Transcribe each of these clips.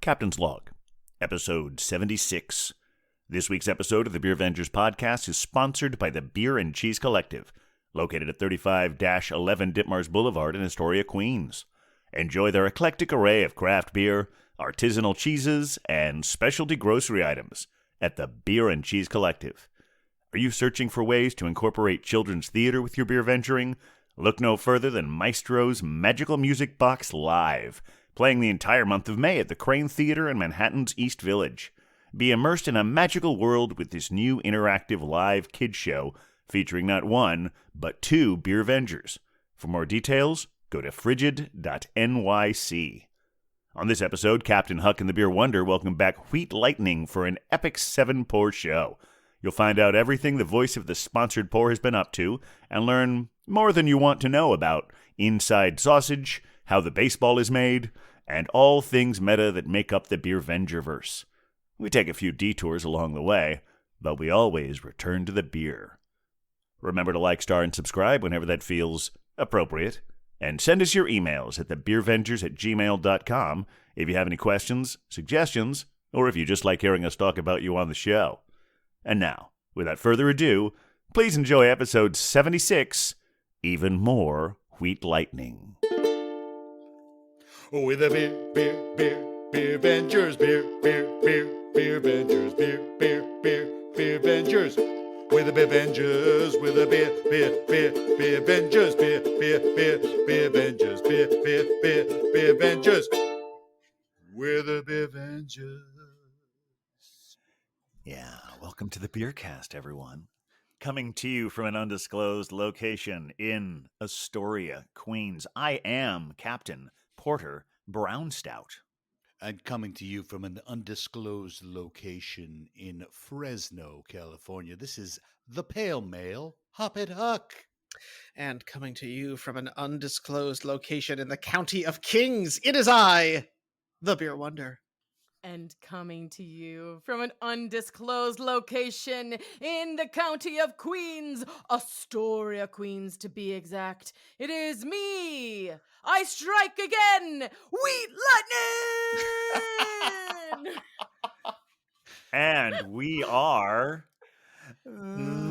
Captain's Log, episode 76. This week's episode of the Beer Vengers podcast is sponsored by the Beer and Cheese Collective, located at 35-11 Ditmars Boulevard in Astoria, Queens. Enjoy their eclectic array of craft beer, artisanal cheeses, and specialty grocery items at the Beer and Cheese Collective. Are you searching for ways to incorporate children's theater with your beer venturing? Look no further than Maestro's Magical Music Box Live, playing the entire month of May at the Crane Theater in Manhattan's East Village. Be immersed in a magical world with this new interactive live kids show featuring not one, but two Beer Vengers. For more details, go to frigid.nyc. On this episode, Captain Huck and the Beer Wonder welcome back Wheat Lightning for an epic 7-pour show. You'll find out everything the voice of the sponsored pour has been up to and learn more than you want to know about inside sausage, how the baseball is made, and all things meta that make up the Beer Vengerverse. We take a few detours along the way, but we always return to the beer. Remember to like, star, and subscribe whenever that feels appropriate. And send us your emails at thebeervengers@gmail.com if you have any questions, suggestions, or if you just like hearing us talk about you on the show. And now, without further ado, please enjoy episode 76, Even More Wheat Lightning. With a beer Vengers, beer Vengers, beer Vengers. With a beer Vengers, with a beer Vengers, beer Vengers, beer Vengers. With a beer Vengers. Yeah, welcome to the Beercast, everyone. Coming to you from an undisclosed location in Astoria, Queens. I am Captain Porter Brown Stout. And coming to you from an undisclosed location in Fresno, California, this is the Pale Male, Hoppet Huck. And coming to you from an undisclosed location in the County of Kings, it is I, the Beer Wonder. And coming to you from an undisclosed location in the County of Queens, Astoria, Queens to be exact, it is me, I strike again, Wheat Lightning! And we are the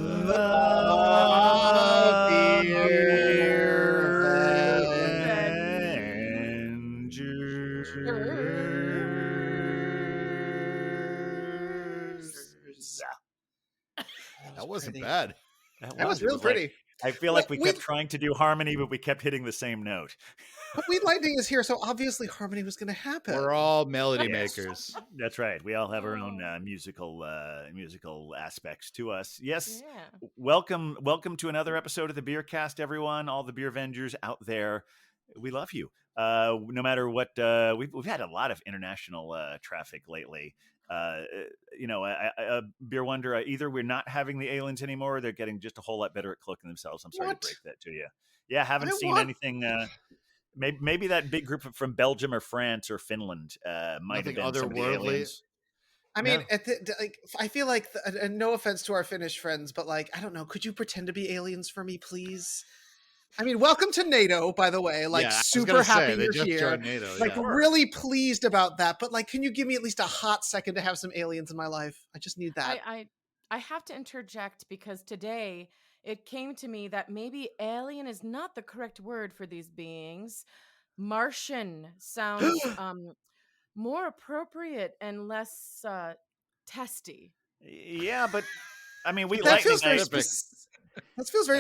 That wasn't bad. That was real pretty. I feel like we kept trying to do harmony, but we kept hitting the same note. But Wheat Lightning is here, so obviously harmony was going to happen. We're all melody makers. That's right. We all have our own musical aspects to us. Yes. Yeah. Welcome to another episode of the Beercast, everyone. All the Beer Vengers out there. We love you. No matter what, we've had a lot of international traffic lately. Beer Wonder, either we're not having the aliens anymore, or they're getting just a whole lot better at cloaking themselves. I'm sorry to break that to you. Yeah, haven't seen anything. Maybe that big group from Belgium or France or Finland might have been some of the aliens. I mean, I feel like, and no offense to our Finnish friends, but like, I don't know, could you pretend to be aliens for me, please? I mean, welcome to NATO, by the way. Like, super happy you're here. NATO, really pleased about that. But like, can you give me at least a hot second to have some aliens in my life? I just need that. I have to interject because today it came to me that maybe alien is not the correct word for these beings. Martian sounds more appropriate and less testy. Yeah, but I mean, that feels very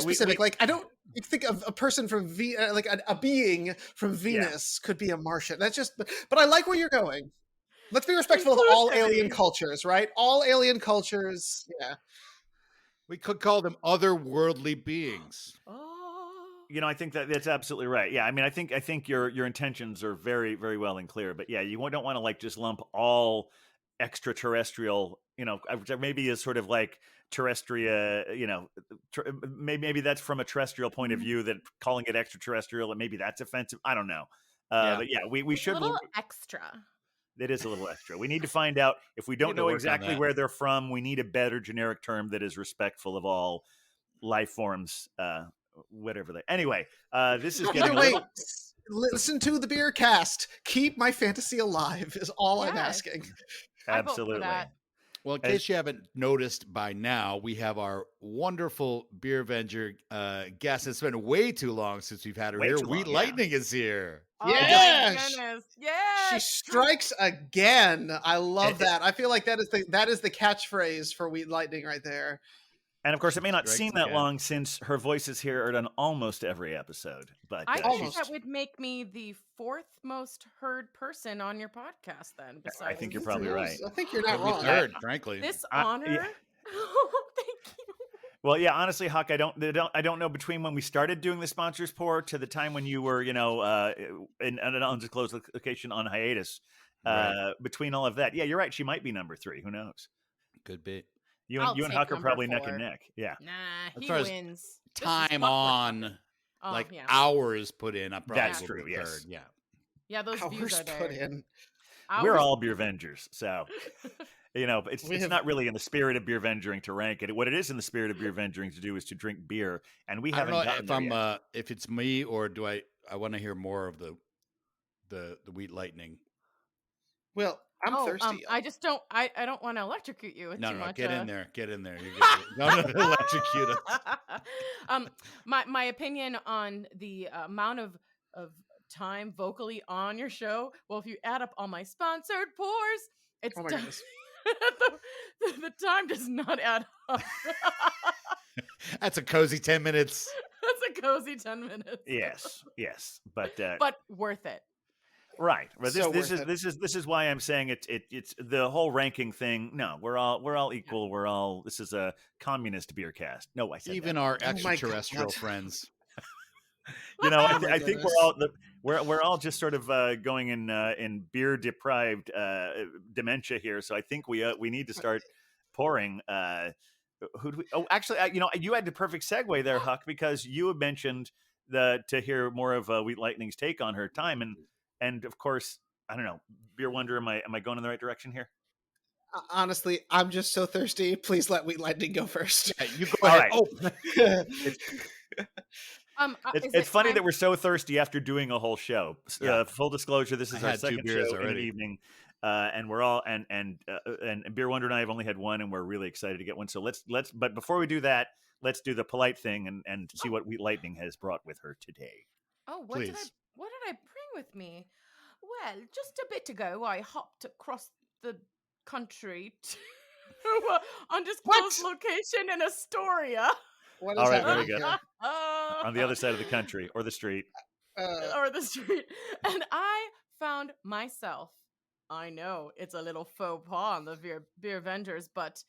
specific. Like, I don't think of a person from like a being from Venus could be a Martian. That's just, but I like where you're going. Let's be respectful of all alien cultures, right? All alien cultures. Yeah. We could call them otherworldly beings. You know, I think that's absolutely right. Yeah, I mean, I think your intentions are very, very well and clear. But yeah, you don't want to like just lump all extraterrestrial, maybe is sort of like terrestria, maybe that's from a terrestrial point of view, that calling it extraterrestrial, and maybe that's offensive. I don't know. But yeah, we should. A little extra. It is a little extra. We need to find out, if we don't know exactly where they're from, we need a better generic term that is respectful of all life forms, whatever they. Anyway, this is getting listen to the beer cast. Keep my fantasy alive is all I'm asking. Absolutely. I vote for that. Well, in case you haven't noticed by now, we have our wonderful Beer Avenger guest. It's been way too long since we've had her here. Wheat Lightning is here. Oh Yeah, my goodness. Yes. she strikes again. I love that. I feel like that is the catchphrase for Wheat Lightning right there. And of course, it may not seem that long since her voice is here on almost every episode. But I think that would make me the fourth most heard person on your podcast. Then, I think you're probably right. I think you're not wrong. Third, frankly. This honor. Yeah. Thank you. Well, yeah. Honestly, Huck, I don't know between when we started doing the sponsors pour to the time when you were, in an undisclosed location on hiatus. Right. Between all of that, yeah, you're right. She might be number 3. Who knows? Could be. You and Huck are probably neck and neck. Yeah. Nah, he wins. Time on, hours put in. I'm probably That's true. Yes. Third. Yeah. Yeah, those views are there. Put in. We're all Beer Vengers, so it's not really in the spirit of Beer Vengering to rank it. What it is in the spirit of Beer Vengering to do is to drink beer, and we haven't. I don't know if it's me or do I want to hear more of the Wheat Lightning. Well, I'm thirsty. I just don't. I don't want to electrocute you with too much. Get in there. Get in there. No, electrocute us. My opinion on the amount of time vocally on your show. Well, if you add up all my sponsored pours, it's the time does not add up. That's a cozy 10 minutes. That's a cozy 10 minutes. Yes, but worth it. Right. But this is why I'm saying it's the whole ranking thing. No, we're all equal. Yeah. This is a communist beer cast. No, I said even that. Our extraterrestrial friends. I think we're all just sort of going in beer deprived dementia here. So I think we need to start pouring. Who do we? Oh, actually, you had the perfect segue there, Huck, because you had mentioned to hear more of Wheat Lightning's take on her time and of course, I don't know, Beer Wonder. Am I going in the right direction here? Honestly, I'm just so thirsty. Please let Wheat Lightning go first. Yeah, you go ahead. Right. It's funny that we're so thirsty after doing a whole show. Full disclosure: this is our second show in the evening, and we're all and Beer Wonder and I have only had one, and we're really excited to get one. So let's. But before we do that, let's do the polite thing and see what Wheat Lightning has brought with her today. Oh, what did I bring with me? Well, just a bit ago, I hopped across the country to undisclosed location in Astoria. What is all right, very good. On the other side of the country or the street. And I found myself, I know it's a little faux pas on the Beer Vengers, but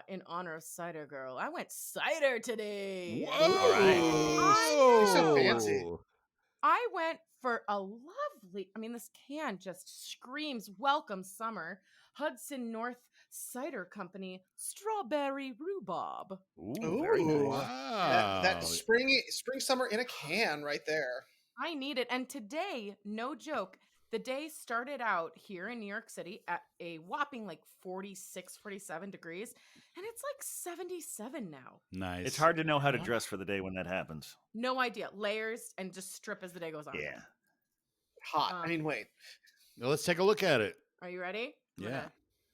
in honor of Cider Girl, I went cider today. Whoa! All right. You're so fancy. I went for a lovely, this can just screams welcome summer. Hudson North Cider Company Strawberry Rhubarb. Ooh, very nice. Wow. That spring summer in a can right there. I need it. And today, no joke, the day started out here in New York City at a whopping 46, 47 degrees. And it's 77 now. Nice. It's hard to know how to dress for the day when that happens. No idea. Layers and just strip as the day goes on. Yeah. Hot. Wait. Well, let's take a look at it. Are you ready? Yeah.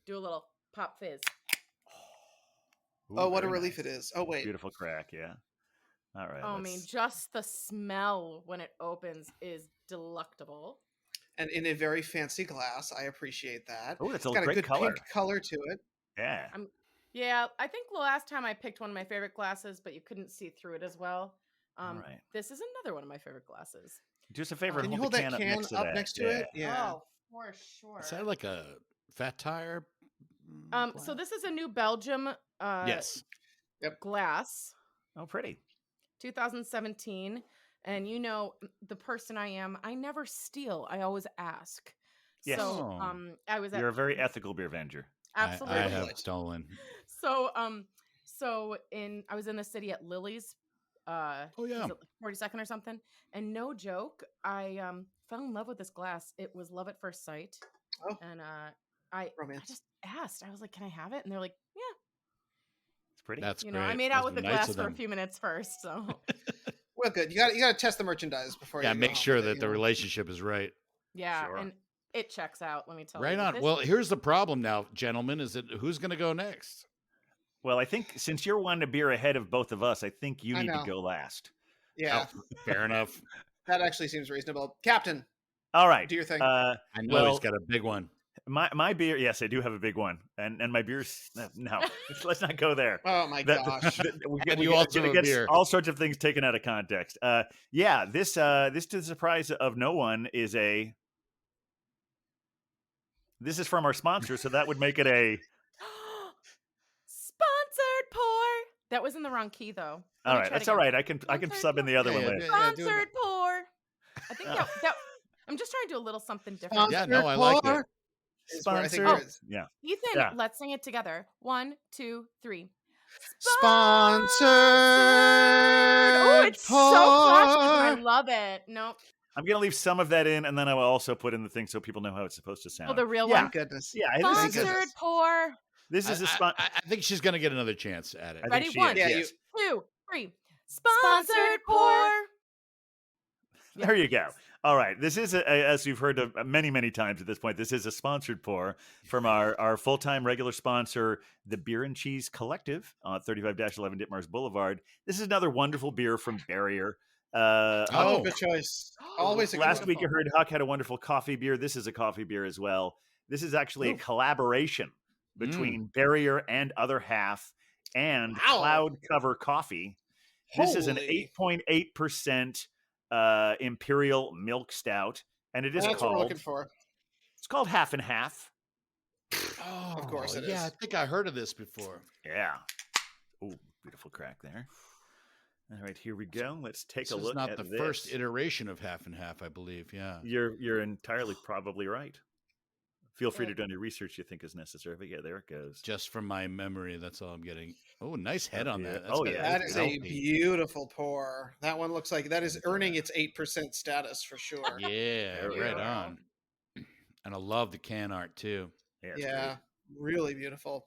Do a little pop fizz. Ooh, what a relief it is. Oh, wait. Beautiful crack, yeah. All right. Just the smell when it opens is delectable. And in a very fancy glass. I appreciate that. Oh, it's got a good pink color to it. Yeah. Yeah, I think the last time I picked one of my favorite glasses, but you couldn't see through it as well. All right. This is another one of my favorite glasses. Do us a favor. Can you hold that can up next to it? Yeah. Oh, for sure. Is that like a fat tire? So this is a New Belgium yes. glass. Oh, pretty. 2017. And the person I am, I never steal. I always ask. Yes. So You're a very ethical beer venger. Absolutely. I have stolen. So I was in the city at Lily's. Oh yeah, 42nd or something. And no joke, I fell in love with this glass. It was love at first sight. Oh. And I just asked. I was like, "Can I have it?" And they're like, "Yeah." It's pretty. That's great. I made out with the glass for a few minutes first. So. Well, good. You got to test the merchandise before. Yeah, you make sure that the relationship is right. Yeah, and it checks out. Let me tell you. Right on. Well, here's the problem now, gentlemen. Is that who's going to go next? Well, I think since you're one beer ahead of both of us, I think you need to go last. Yeah, fair enough. That actually seems reasonable, Captain. All right, do your thing. I know he's got a big one. My beer, yes, I do have a big one, and my beer's no. Let's not go there. Oh my gosh! We get all sorts of things taken out of context. Yeah, this to the surprise of no one is a. This is from our sponsor, so that would make it a sponsored pour. That was in the wrong key, though. All right, that's all right. I can sub in the other one later. Sponsored pour. I think that. I'm just trying to do a little something different. Yeah, no, I like it. Sponsored. Yeah. Ethan, let's sing it together. 1, 2, 3. Sponsored. Oh, it's so flashy. I love it. Nope. I'm gonna leave some of that in, and then I will also put in the thing so people know how it's supposed to sound. Oh, the real one. Thank goodness. Yeah. Sponsored pour. This is I think she's gonna get another chance at it. Ready? 1, 2, 3. Sponsored pour. There you go. All right. This is, as you've heard many, many times at this point, this is a sponsored pour from our full-time regular sponsor, the Beer and Cheese Collective on 35-11 Ditmars Boulevard. This is another wonderful beer from Barrier. Good choice. Always a good Last week you heard Huck had a wonderful coffee beer. This is a coffee beer as well. This is actually a collaboration between Barrier and Other Half and Cloud Cover Coffee. This is an 8.8% Imperial Milk Stout, and it is That's what we're looking for. It's called Half and Half. Oh, of course it is. Yeah, I think I heard of this before. Yeah. Oh, beautiful crack there. All right, here we go. Let's take a look at this. This is not the first iteration of Half and Half, I believe. Yeah. You're entirely probably right. Feel free to do any research you think is necessary. But yeah, there it goes. Just from my memory, that's all I'm getting. Oh, nice head on that. That is a beautiful pour. That one looks like that is earning its 8% status for sure. Yeah, right on. And I love the can art too. Yeah, really beautiful.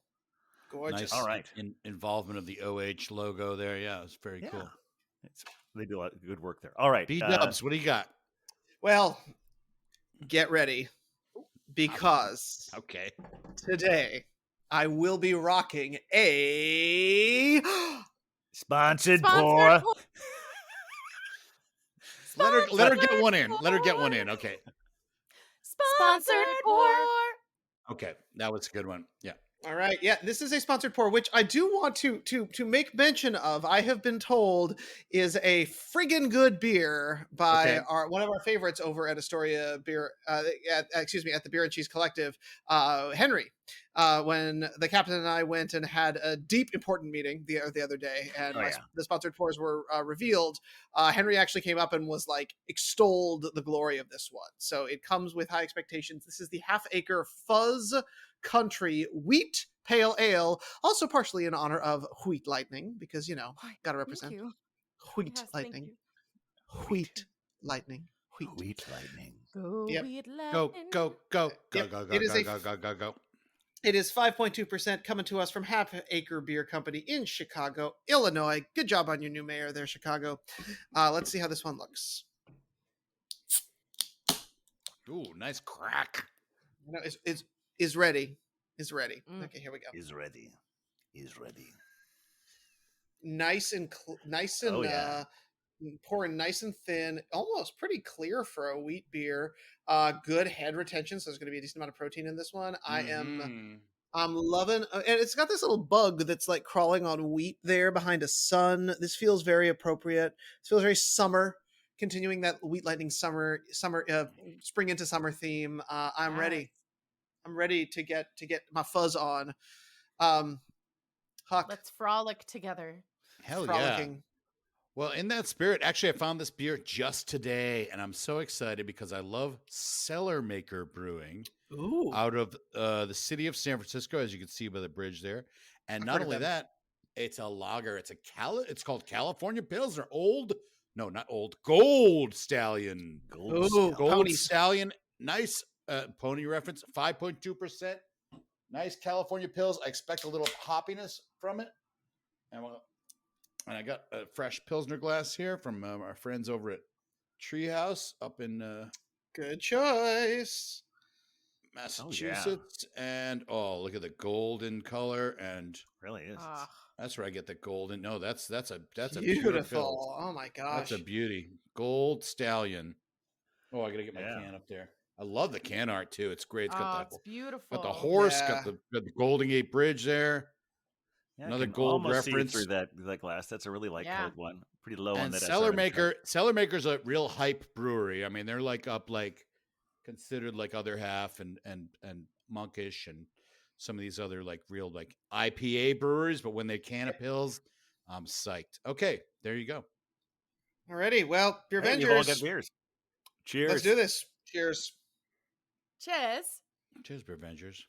Gorgeous. Nice, all right. Involvement of the OH logo there. Yeah, it's very cool. They do a lot of good work there. All right. B-Dubs, what do you got? Well, get ready. Because today I will be rocking a sponsored pour. Let her get one in. Let her get one in. Okay. Sponsored pour. Okay, that was a good one. Yeah. All right. Yeah, this is a sponsored pour, which I do want to make mention of. I have been told is a friggin' good beer by one of our favorites over at Astoria Beer. At the Beer and Cheese Collective, Henry. When the captain and I went and had a deep, important meeting the other day, and the sponsored pours were revealed, Henry actually came up and was like extolled the glory of this one. So it comes with high expectations. This is the Half Acre Fuzz Country Wheat Pale Ale, also partially in honor of Wheat Lightning, because gotta represent Wheat Lightning. Wheat Lightning. Wheat Lightning. Go, yep. Wheat Lightning. Go. It is 5.2% coming to us from Half Acre Beer Company in Chicago, Illinois. Good job on your new mayor there, Chicago. Let's see how this one looks. Ooh, nice crack. Is ready. Okay, here we go. Is ready. Nice and pouring nice and thin, almost pretty clear for a wheat beer. Good head retention, so there's going to be a decent amount of protein in this one. I'm loving, and it's got this little bug that's like crawling on wheat there behind a sun. This feels very appropriate. This feels very summer, continuing that Wheat Lightning summer, spring into summer theme. I'm ready. I'm ready to get my fuzz on. Huck, let's frolic together. Hell yeah. Well, in that spirit, actually, I found this beer just today, and I'm so excited because I love Cellar Maker Brewing out of the city of San Francisco, as you can see by the bridge there. And not only that, it's a lager. It's called California Pilsner. Gold Stallion. Gold Stallion. Nice pony reference. 5.2%. Nice California Pils. I expect a little hoppiness from it. And And I got a fresh Pilsner glass here from our friends over at Treehouse up in good choice, Massachusetts. And look at the golden color, and Really is. that's where I get the golden. No, that's a beautiful. Oh my gosh, that's a beauty. Gold Stallion. Oh, I gotta get my can up there. I love the can art too. It's great. It's got it's beautiful. Got the horse. Got the Golden Gate Bridge there. Yeah, another gold reference through that glass. That's a really light colored one. Pretty low on that. Cellar Maker's a real hype brewery. I mean, they're considered like Other Half and Monkish and some of these other real IPA breweries. But when they can of pills, I'm psyched. Okay, there you go. Alrighty, well, Beer Vengers. You've all got beers. Cheers. Let's do this. Cheers. Cheers. Cheers, Beer Vengers.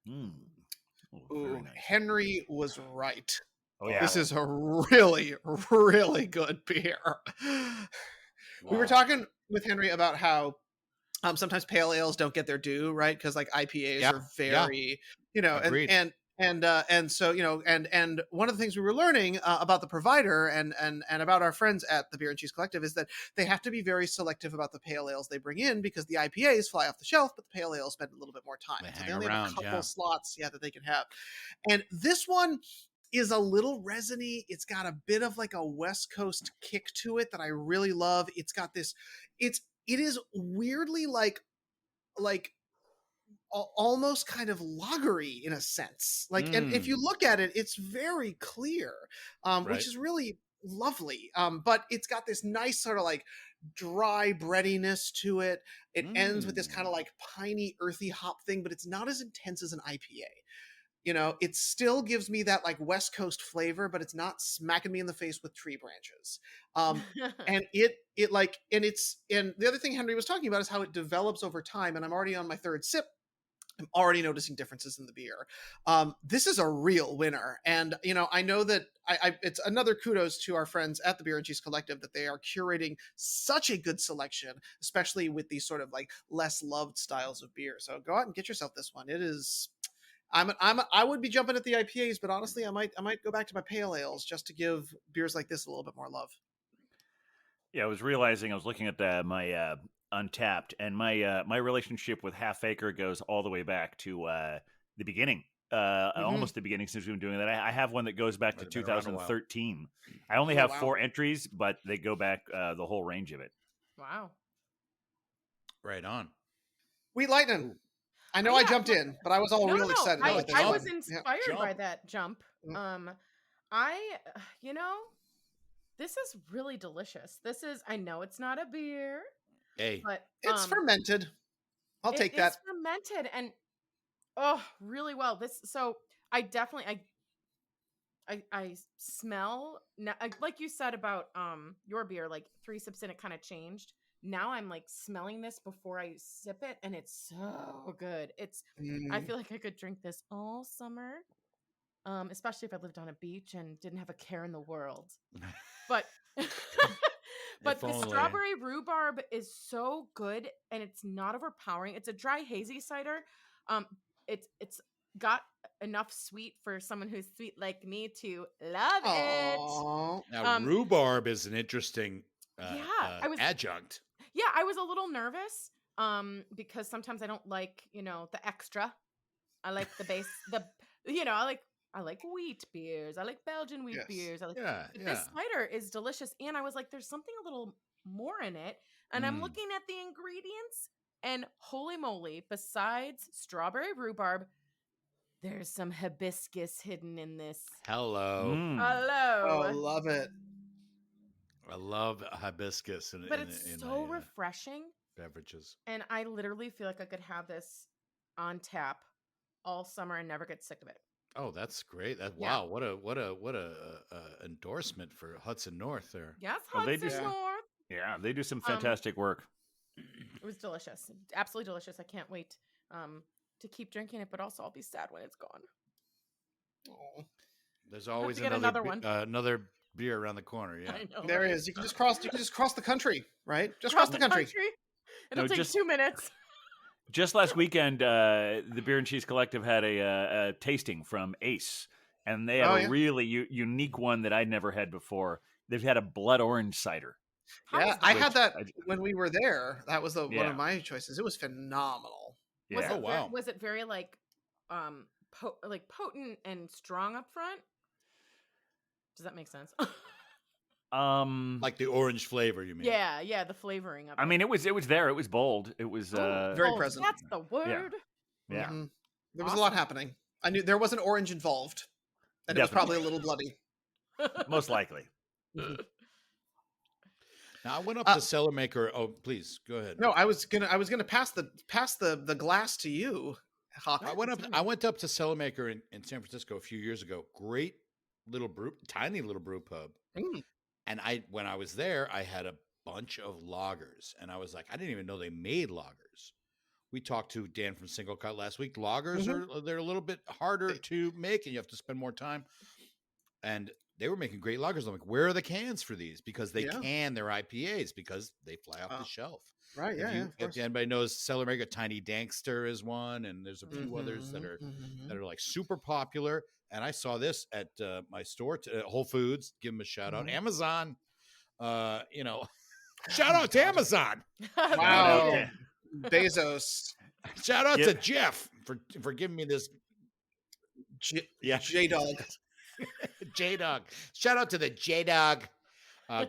Ooh, nice. Henry was right. Oh yeah, this is a really, really good beer. Wow. We were talking with Henry about how sometimes pale ales don't get their due, right? Because IPAs are very, and so and one of the things we were learning about the provider and about our friends at the Beer and Cheese Collective is that they have to be very selective about the pale ales they bring in, because the IPAs fly off the shelf, but the pale ales spend a little bit more time. They only have a couple slots that they can have. And this one is a little resiny. It's got a bit of a West Coast kick to it that I really love. It's got this, it is weirdly almost kind of lagery in a sense. And if you look at it, it's very clear, which is really lovely. But it's got this nice sort of dry breadiness to it. It ends with this kind of piney, earthy hop thing, but it's not as intense as an IPA. It still gives me that West Coast flavor, but it's not smacking me in the face with tree branches. And and the other thing Henry was talking about is how it develops over time. And I'm already on my third sip. I'm already noticing differences in the beer. This is a real winner. And, I know that it's another kudos to our friends at the Beer and Cheese Collective that they are curating such a good selection, especially with these sort of less loved styles of beer. So go out and get yourself this one. It is... I would be jumping at the IPAs, but honestly, I might go back to my pale ales just to give beers like this a little bit more love. Yeah, I was realizing I was looking at my Untapped, and my relationship with Half Acre goes all the way back to the beginning, almost the beginning since we've been doing that. I have one that goes back to 2013. I only have 4 entries, but they go back the whole range of it. Wow. Right on. Wheat Lightning. I know I jumped in, but I was real excited. I was inspired by that jump. This is really delicious. I know it's not a beer. Hey, but it's fermented. I'll take that. It's fermented and really well. I smell, like you said about your beer, 3 sips in it kind of changed. Now I'm smelling this before I sip it, and it's so good. I feel like I could drink this all summer, especially if I lived on a beach and didn't have a care in the world. But but the strawberry rhubarb is so good, and it's not overpowering. It's a dry hazy cider. It's got enough sweet for someone who's sweet like me to love it. Now rhubarb is an interesting adjunct. Yeah, I was a little nervous because sometimes I don't like, the extra. I like the base, I like wheat beers. I like Belgian wheat beers. This cider is delicious. And I was like, there's something a little more in it. And I'm looking at the ingredients, and holy moly, besides strawberry rhubarb, there's some hibiscus hidden in this. Hello. Oh, love it. I love hibiscus. But it's so refreshing. Beverages. And I literally feel like I could have this on tap all summer and never get sick of it. Oh, that's great. Wow, what a endorsement for Hudson North there. Yes, Hudson North. Yeah, they do some fantastic work. It was delicious. Absolutely delicious. I can't wait to keep drinking it, but also I'll be sad when it's gone. Oh. There's always another one. Another beer around the corner. Yeah, I know, there is. You can just cross the country, right? Just cross the country. It'll take 2 minutes. Just last weekend, the Beer and Cheese Collective had a tasting from Ace, and they had a really unique one that I'd never had before. They've had a blood orange cider. Yeah, I had that when we were there. That was one of my choices. It was phenomenal. Yeah. Wow. Was it very like potent and strong up front? Does that make sense? Like the orange flavor, you mean? Yeah, the flavoring of it. I mean, it was there. It was bold. It was very present. That's the word. Yeah. Mm-hmm. There was a lot happening. I knew there was an orange involved, and it was probably a little bloody. Most likely. Now I went up to Cellar Maker. Oh, please go ahead. No, I was gonna pass the glass to you, Hawk. I went up to Cellar Maker in San Francisco a few years ago. Great little tiny little brew pub. And when I was there, I had a bunch of lagers, and I was like, I didn't even know they made lagers. We talked to Dan from Single Cut last week. Lagers they're a little bit harder to make, and you have to spend more time. And they were making great lagers. I'm like, where are the cans for these? Because they can their IPAs because they fly off the shelf. Right? If anybody knows Cellar Maker, Tiny Dankster is one, and there's a few others that are like super popular. And I saw this at my store, Whole Foods. Give them a shout out. Amazon, shout out to Amazon. Wow, Bezos. Shout out to Jeff for giving me this. J-Dog. J-Dog. Shout out to the J-Dog.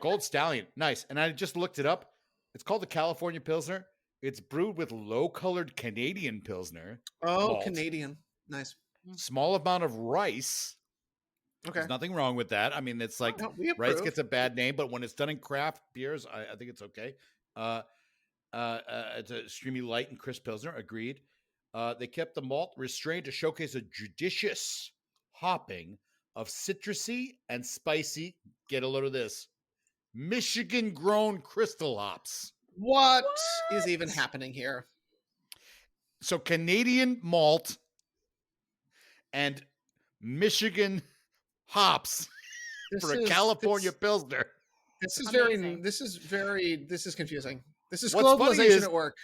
Gold Stallion. Nice. And I just looked it up. It's called the California Pilsner. It's brewed with low-colored Canadian Pilsner. Oh, malt. Canadian. Nice. Small amount of rice. Okay. There's nothing wrong with that. I mean, it's like rice gets a bad name, but when it's done in craft beers, I think it's okay. It's a extremely light and crisp Pilsner. Agreed. They kept the malt restrained to showcase a judicious hopping of citrusy and spicy. Get a load of this. Michigan-grown crystal hops. What is even happening here? So Canadian malt and Michigan hops for a California Pilsner. This is confusing. This is globalization at work.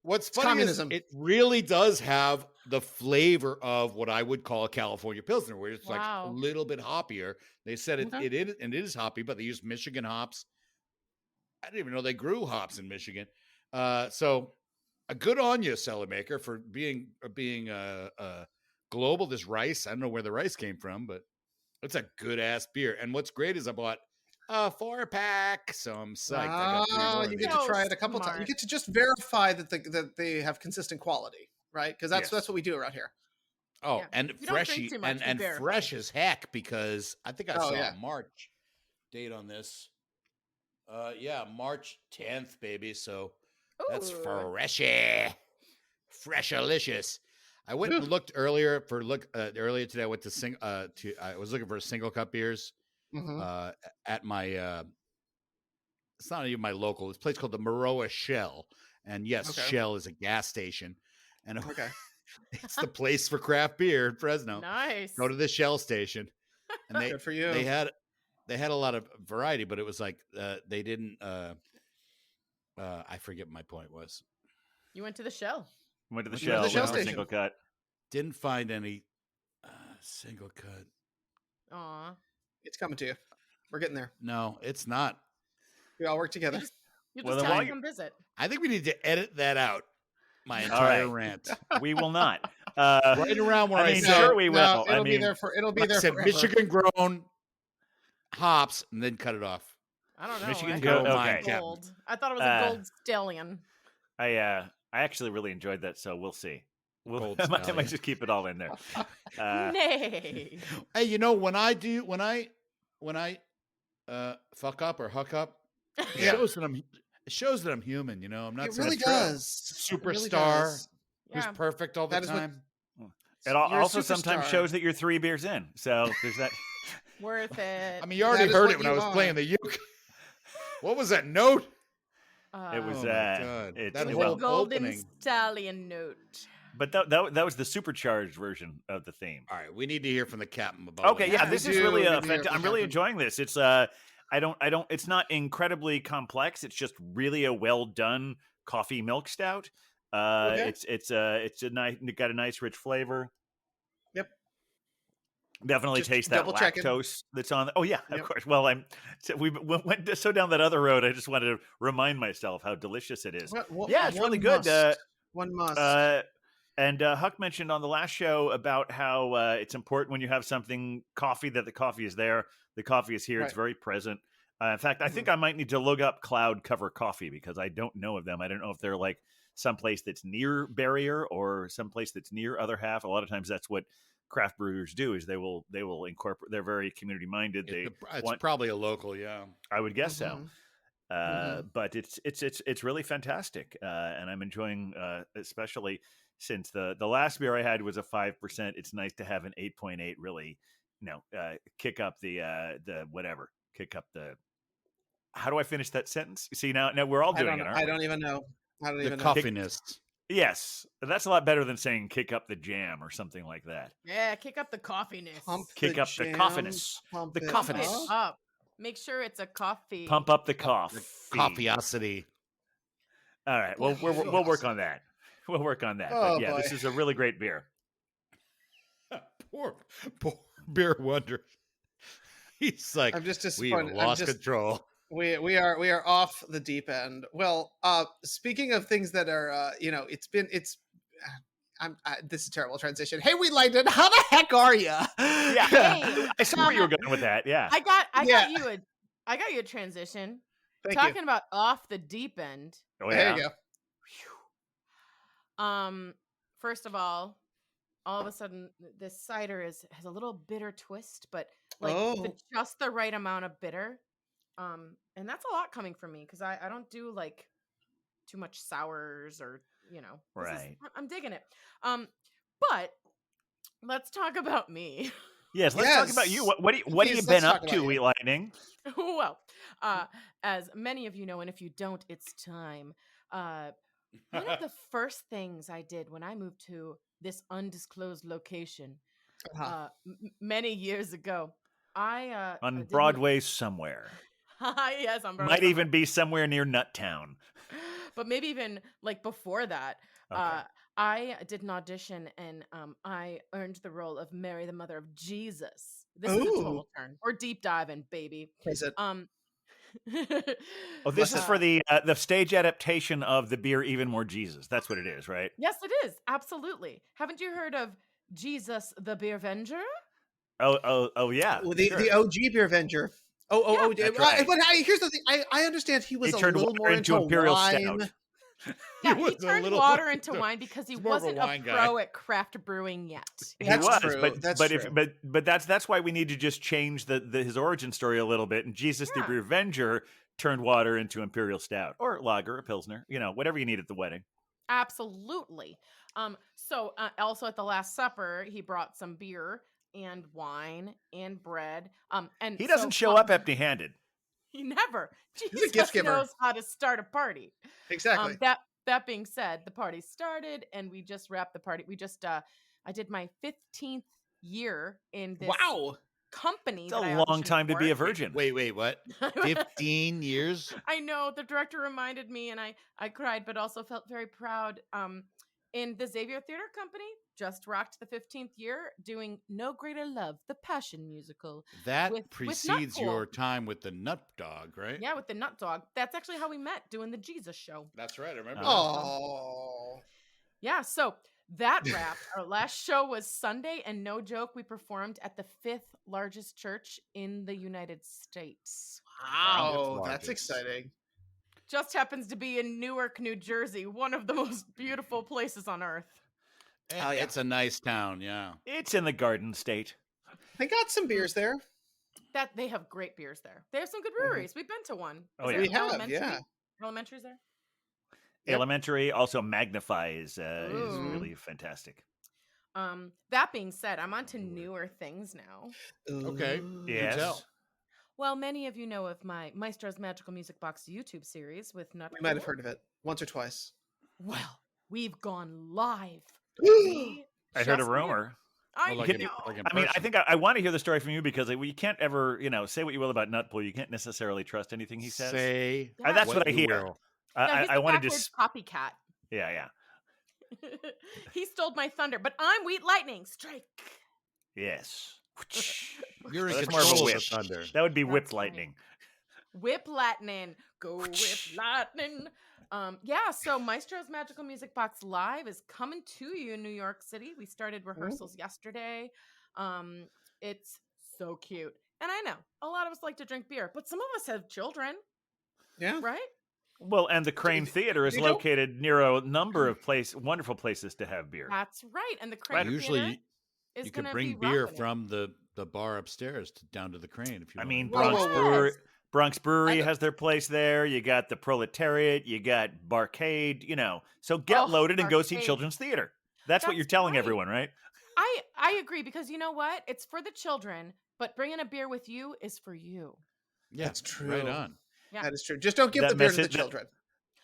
What's funny is it really does have the flavor of what I would call a California Pilsner, where it's like a little bit hoppier. They said it is hoppy, but they use Michigan hops. I didn't even know they grew hops in Michigan. So a good on you, Cellar Maker, for being global. This rice, I don't know where the rice came from, but it's a good ass beer. And what's great is I bought a 4-pack, so I'm psyched. You get to try it a couple times. You get to just verify that they have consistent quality, right? Because that's what we do around here. Oh, and freshy and fresh as heck, because I think I saw a March date on this. March 10th, baby. So that's freshy, freshalicious. I went and looked earlier today. I went to I was looking for single cut beers at my. It's not even my local. This place called the Maroa Shell, and yes, Shell is a gas station, and it's the place for craft beer in Fresno. Nice. Go to the Shell station, and good for you. They had a lot of variety, but it was like they didn't. I forget what my point was. You went to the Shell. Went to the Shell station. Single cut. Didn't find any single cut. Aw. It's coming to you. We're getting there. No, it's not. We all work together. You just tell you come visit. I think we need to edit that out. My entire rant. We will not. Right around where I said. Sure we will. It'll be there forever. Michigan grown hops, and then cut it off. I don't know. Michigan gold. I thought it was a gold stallion. I actually really enjoyed that, so we'll see. I might just keep it all in there. Nay. Hey, you know, when I fuck up or huck up, it shows that I'm human. You know, I'm not. It really does. Superstar who's perfect all the time. It also sometimes shows that you're 3 beers in. So there's that. Worth it. I mean, you already heard it when I was playing the uke. What was that note? It was that whole golden stallion note. But that was the supercharged version of the theme. All right, we need to hear from the captain about. Okay, this is really I'm really enjoying this. It's it's not incredibly complex. It's just really a well done coffee milk stout. Okay. It's a nice, got a nice rich flavor. Yep. Definitely Just taste that double checking. lactose that's on. Oh yeah, of Yep. course. Well, we went so down that other road. I just wanted to remind myself how delicious it is. Yeah, it's really good. One must. And Huck mentioned on the last show about how it's important when you have something coffee that the coffee is there. The coffee is here. Right. It's very present. In fact, I think I might need to look up Cloud Cover Coffee because I don't know of them. I don't know if they're like someplace that's near Barrier or someplace that's near Other Half. A lot of times that's what craft brewers do is they will incorporate. They're very community minded. It's probably a local, yeah. I would guess so. But it's really fantastic, and I'm enjoying, especially since the last beer I had was a 5%. It's nice to have an 8.8. Really, kick up the whatever. Kick up the. How do I finish that sentence? See now we're all doing it. I don't even know. The coffiness. Yes, that's a lot better than saying kick up the jam or something like that. Yeah, kick up the coffiness. Kick up the coffiness. The coffiness. Up. Make sure it's a coffee. Pump up the coffee. Coffeeosity. All right. Well, we'll work on that. We'll work on that. Oh, but yeah, boy. This is a really great beer. poor beer wonder. He's like, I'm just we disappointed. lost control. We are off the deep end. Well, speaking of things that are, this is a terrible transition. Hey, we liked it. How the heck are you? Yeah, Hey, I see where you were going with that. Yeah, I got you a transition. Thank Talking you. about off the deep end. oh, There yeah. you go. First of all of a sudden this cider has a little bitter twist, but like just the right amount of bitter. And that's a lot coming from me because I don't do like too much sours or Right. I'm digging it. But let's talk about me. Yes, let's talk about you. What have you been up to, Wheat Lightning? Well, as many of you know, and if you don't, it's time. One of the first things I did when I moved to this undisclosed location many years ago, I on Broadway somewhere. Yes, on Broadway. Might even be somewhere near Nuttown. But maybe even like before that. Okay. I did an audition and I earned the role of Mary, the mother of Jesus. This is a total turn. Or deep diving, baby. Is it? This is for the stage adaptation of the beer Even More Jesus. That's what it is, right? Yes, it is. Absolutely. Haven't you heard of Jesus the Beer Venger? Oh yeah. The OG Beer Venger. That's right. But here's the thing. I understand he was a turned little water more into into Imperial wine. Stout. Yeah, he turned water into wine because he wasn't a pro at craft brewing yet. That's true. But that's why we need to just change his origin story a little bit. And Jesus the Beer Venger turned water into Imperial Stout or lager, a Pilsner, whatever you need at the wedding. Absolutely. So also at the Last Supper, he brought some beer and wine and bread. And he doesn't show up empty-handed. He never. He's a gift giver. Knows how to start a party. Exactly. That being said, the party started and we just wrapped the party. We just I did my 15th year in this company. It's a long time to be a virgin. Wait, what? 15 years? I know. The director reminded me and I cried, but also felt very proud. In the Xavier Theater Company, just rocked the 15th year doing No Greater Love, the Passion musical. That precedes your time with the Nut Dog, right? Yeah, with the Nut Dog. That's actually how we met, doing the Jesus show. That's right, I remember. Oh. Yeah, so that wrapped. Our last show was Sunday, and no joke, we performed at the 5th largest church in the United States. Wow, that's exciting. Just happens to be in Newark, New Jersey, one of the most beautiful places on earth. It's a nice town, yeah. It's in the Garden State. They got some beers there. That they have great beers there. They have some good breweries. We've been to one. We have, yeah. Elementary's there. Yep. Elementary, also Magnify is really fantastic. That being said, I'm on to newer things now. Okay. Yes. Well, many of you know of my Maestro's Magical Music Box YouTube series with Nut. We might have heard of it once or twice. Well, we've gone live. I heard a rumor. I think I want to hear the story from you because you can't ever, say what you will about Nutpool. You can't necessarily trust anything he says. Say that's what I hear. I wanted to copycat. Yeah. He stole my thunder, but I'm Wheat Lightning. Strike. Yes. You're in That's more of a control whip. of the thunder. That would be That's whipped right. lightning. Whip Lightning. Go Whip Lightning. Yeah, so Maestro's Magical Music Box Live is coming to you in New York City. We started rehearsals yesterday. It's so cute. And I know a lot of us like to drink beer, but some of us have children. Yeah. Right? Well, and the Crane Theater is located near a number of wonderful places to have beer. That's right. And the Crane Usually Theater is you can gonna bring be beer rocking it. from the bar upstairs down to the Crane if you I want. mean, Yes. Bronx Brewery has their place there. You got the Proletariat. You got Barcade. So get loaded and go see Barcade. children's theater. That's what you're telling everyone, right? I agree because you know what? It's for the children, but bringing a beer with you is for you. Yeah, that's true. Right on. Yeah. That is true. Just don't give the beer to the children.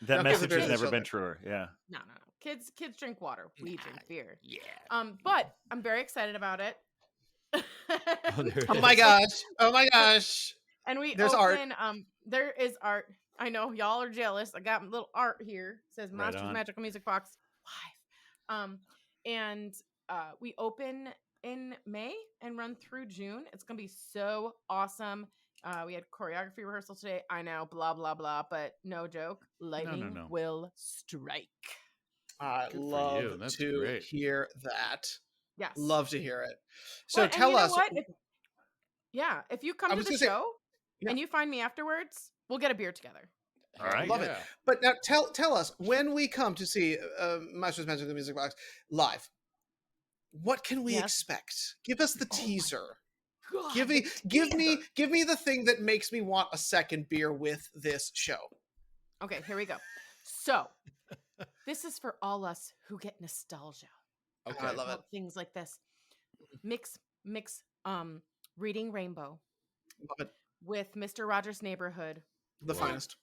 That message has never been truer. Yeah. No. Kids drink water. We drink beer. Yeah. But I'm very excited about it. Oh my gosh. And There's art. There is art. I know y'all are jealous. I got a little art here. It says Monsters Magical Music Box Live. And we open in May and run through June. It's gonna be so awesome. We had choreography rehearsal today. I know, blah blah blah, but no joke. Lightning will strike. I love to hear that. Yes, love to hear it. So tell us. If you come to the show and you find me afterwards, we'll get a beer together. All right, love it. But now tell us, when we come to see Maestro's Magical Music Box live, what can we expect? Give us the teaser. God, give me the thing that makes me want a second beer with this show. Okay, here we go. So this is for all us who get nostalgia. Okay, I love it. Things like this. Mix Reading Rainbow. Love it. With Mr. Rogers' Neighborhood. The finest.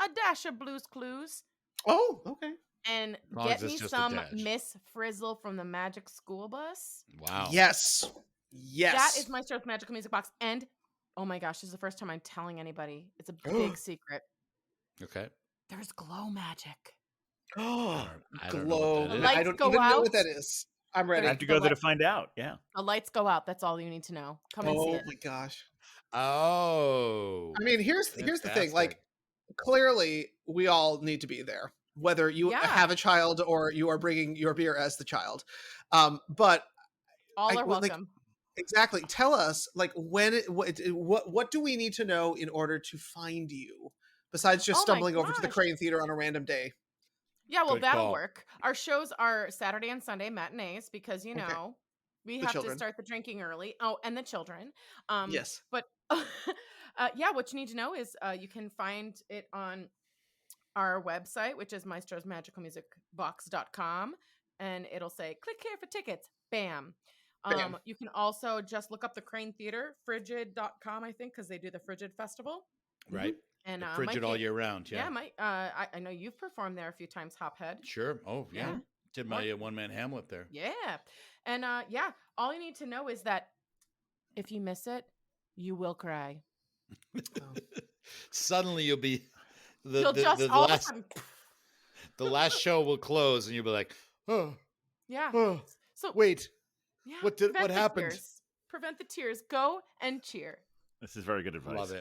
A dash of Blue's Clues. Oh, okay. And get me some Miss Frizzle from the Magic School Bus. Wow. Yes. That is Maestro's Magical Music Box. And, oh my gosh, this is the first time I'm telling anybody. It's a big secret. Okay. There's glow magic. Oh, glow. I don't even know what that is. I'm ready. I have to go there to find out. Yeah. The lights go out. That's all you need to know. Come and see it. Oh my gosh. Oh. I mean, here's the thing. Like, clearly, we all need to be there, whether you have a child or you are bringing your beer as the child. But all are welcome. Like, exactly. Tell us, like, what do we need to know in order to find you, besides just stumbling over to the Crane Theater on a random day? Yeah, well, that'll work. Our shows are Saturday and Sunday matinees because, we have to start the drinking early. Oh, and the children. Yes. But, what you need to know is you can find it on our website, which is maestrosmagicalmusicbox.com. And it'll say, click here for tickets. Bam. Bam. You can also just look up the Crane Theater, frigid.com, I think, because they do the Frigid Festival. Right. And frigid all year round. Yeah. I know you've performed there a few times, Hophead. Sure. Oh, yeah. Did my one-man Hamlet there. Yeah. And all you need to know is that if you miss it, you will cry. Suddenly you'll be the last show will close and you'll be like, oh. Yeah. Oh, so wait. Yeah, what happened? Prevent the tears. Go and cheer. This is very good advice.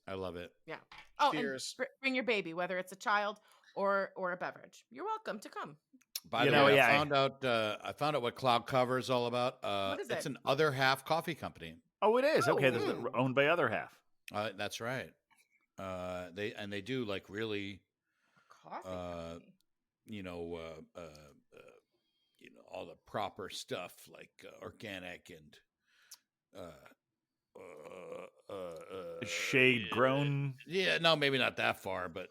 I love it. Yeah. Oh, cheers. And bring your baby, whether it's a child or a beverage. You're welcome to come. By the way, I found out what Cloud Cover is all about. What is it's it? an Other Half coffee company. Oh, it is. Okay, owned by Other Half. That's right. They do like really coffee. All the proper stuff like organic and shade grown. Yeah, no, maybe not that far, but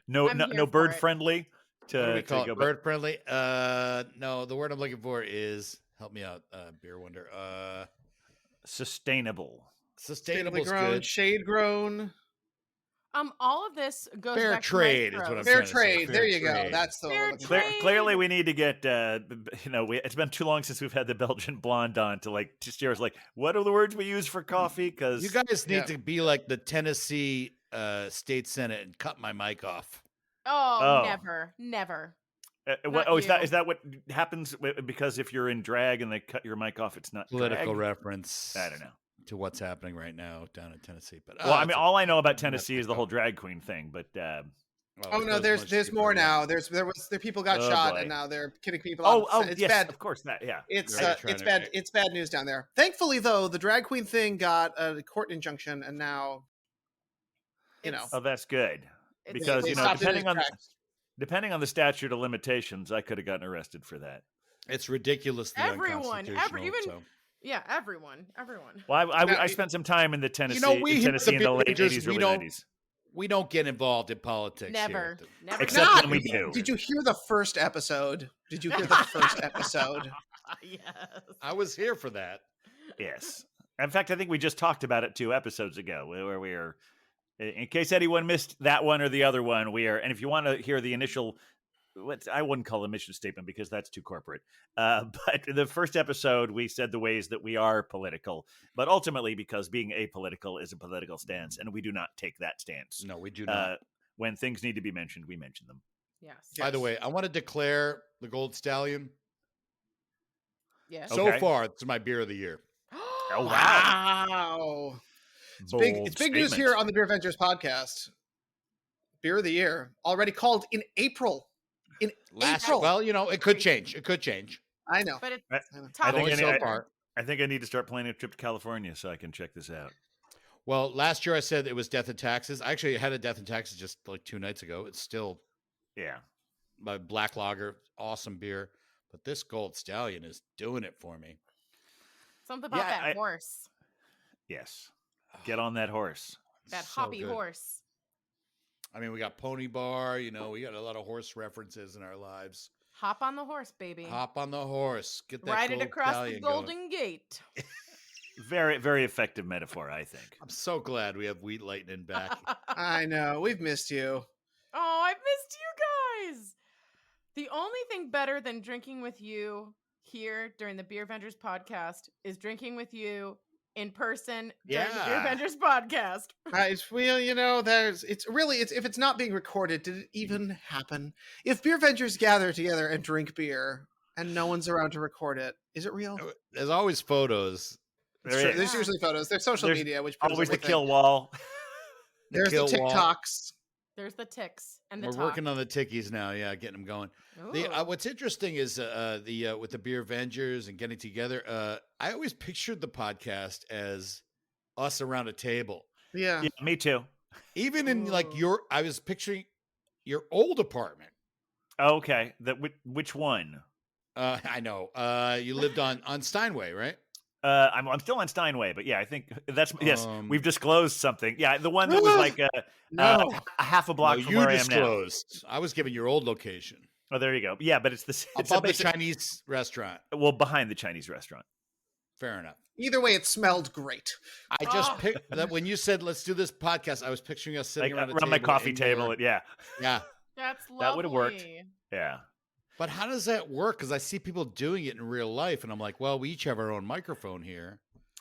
no bird friendly. Bird friendly. No, the word I'm looking for is, help me out, Beer Wonder. Sustainable. Sustainably grown, good. Shade grown. All of this goes fair back trade to is what I'm fair saying. trade. There you trade. go. That's the fair one. trade. Clearly, we need to get. It's been too long since we've had the Belgian blonde on to steer us. Like, what are the words we use for coffee? Because you guys need to be like the Tennessee State Senate and cut my mic off. Oh, never. Is that what happens? Because if you're in drag and they cut your mic off, it's not political drag? reference. I don't know. To what's happening right now down in Tennessee. But well, I mean, all I know about Tennessee is the whole drag queen thing. But no, there's more now. There people got shot, and now they're kidding people. It's yes, bad. Of course, that it's bad. It's bad news down there. Thankfully, though, the drag queen thing got a court injunction, and now, Oh, that's good because depending on the statute of limitations, I could have gotten arrested for that. It's ridiculously unconstitutional. Everyone. Well, I spent some time in the Tennessee, in the late 80s, early 90s. We don't get involved in politics. Never. Except when we do. Did you hear the first episode? Yes. I was here for that. Yes. In fact, I think we just talked about it 2 episodes ago, where we are. In case anyone missed that one or the other one, we are. And if you want to hear the initial. I wouldn't call it a mission statement because that's too corporate. But the first episode, we said the ways that we are political, but ultimately because being apolitical is a political stance, and we do not take that stance. No, we do not. When things need to be mentioned, we mention them. Yes. By the way, I want to declare the Gold Stallion. Yes. So far, it's my beer of the year. Oh, wow. It's big news here on the Beer Ventures podcast. Beer of the year already called in April. April. Well, it could change. I know. But I think I need to start planning a trip to California so I can check this out. Well, last year I said it was Death and Taxes. I actually had a Death and Taxes just like 2 nights ago. It's still my black lager, awesome beer. But this Gold Stallion is doing it for me. Something about that horse. Yes. Get on that horse. That hoppy horse. I mean, we got Pony Bar, we got a lot of horse references in our lives. Hop on the horse, baby. Hop on the horse. Get that Ride it across the Golden Gate. Very, very effective metaphor, I think. I'm so glad we have Wheat Lightning back. I know. We've missed you. Oh, I've missed you guys. The only thing better than drinking with you here during the Beer Ventures podcast is drinking with you in person during the Beer Ventures podcast. If it's not being recorded, did it even happen? If Beer Ventures gather together and drink beer and no one's around to record it, is it real? There's always photos. There's usually photos. There's social media, which always the kill wall. There's the TikToks. There's the ticks and the We're working on the tickies now. Yeah, getting them going. What's interesting is with the Beer Vengers and getting together. I always pictured the podcast as us around a table. Yeah, me too. Even in I was picturing your old apartment. Okay, which one? I know. You lived on Steinway, right? I'm still on Steinway, but I think that's we've disclosed something. Yeah, the one that was like a half a block from where I am now. I was given your old location. Oh, there you go. Yeah, but it's above the Chinese restaurant. Well, behind the Chinese restaurant. Fair enough. Either way, it smelled great. I just picked that when you said let's do this podcast. I was picturing us sitting around my coffee table. Yeah. That's lovely. That would have worked. Yeah. But how does that work? Because I see people doing it in real life, and I'm like, well, we each have our own microphone here.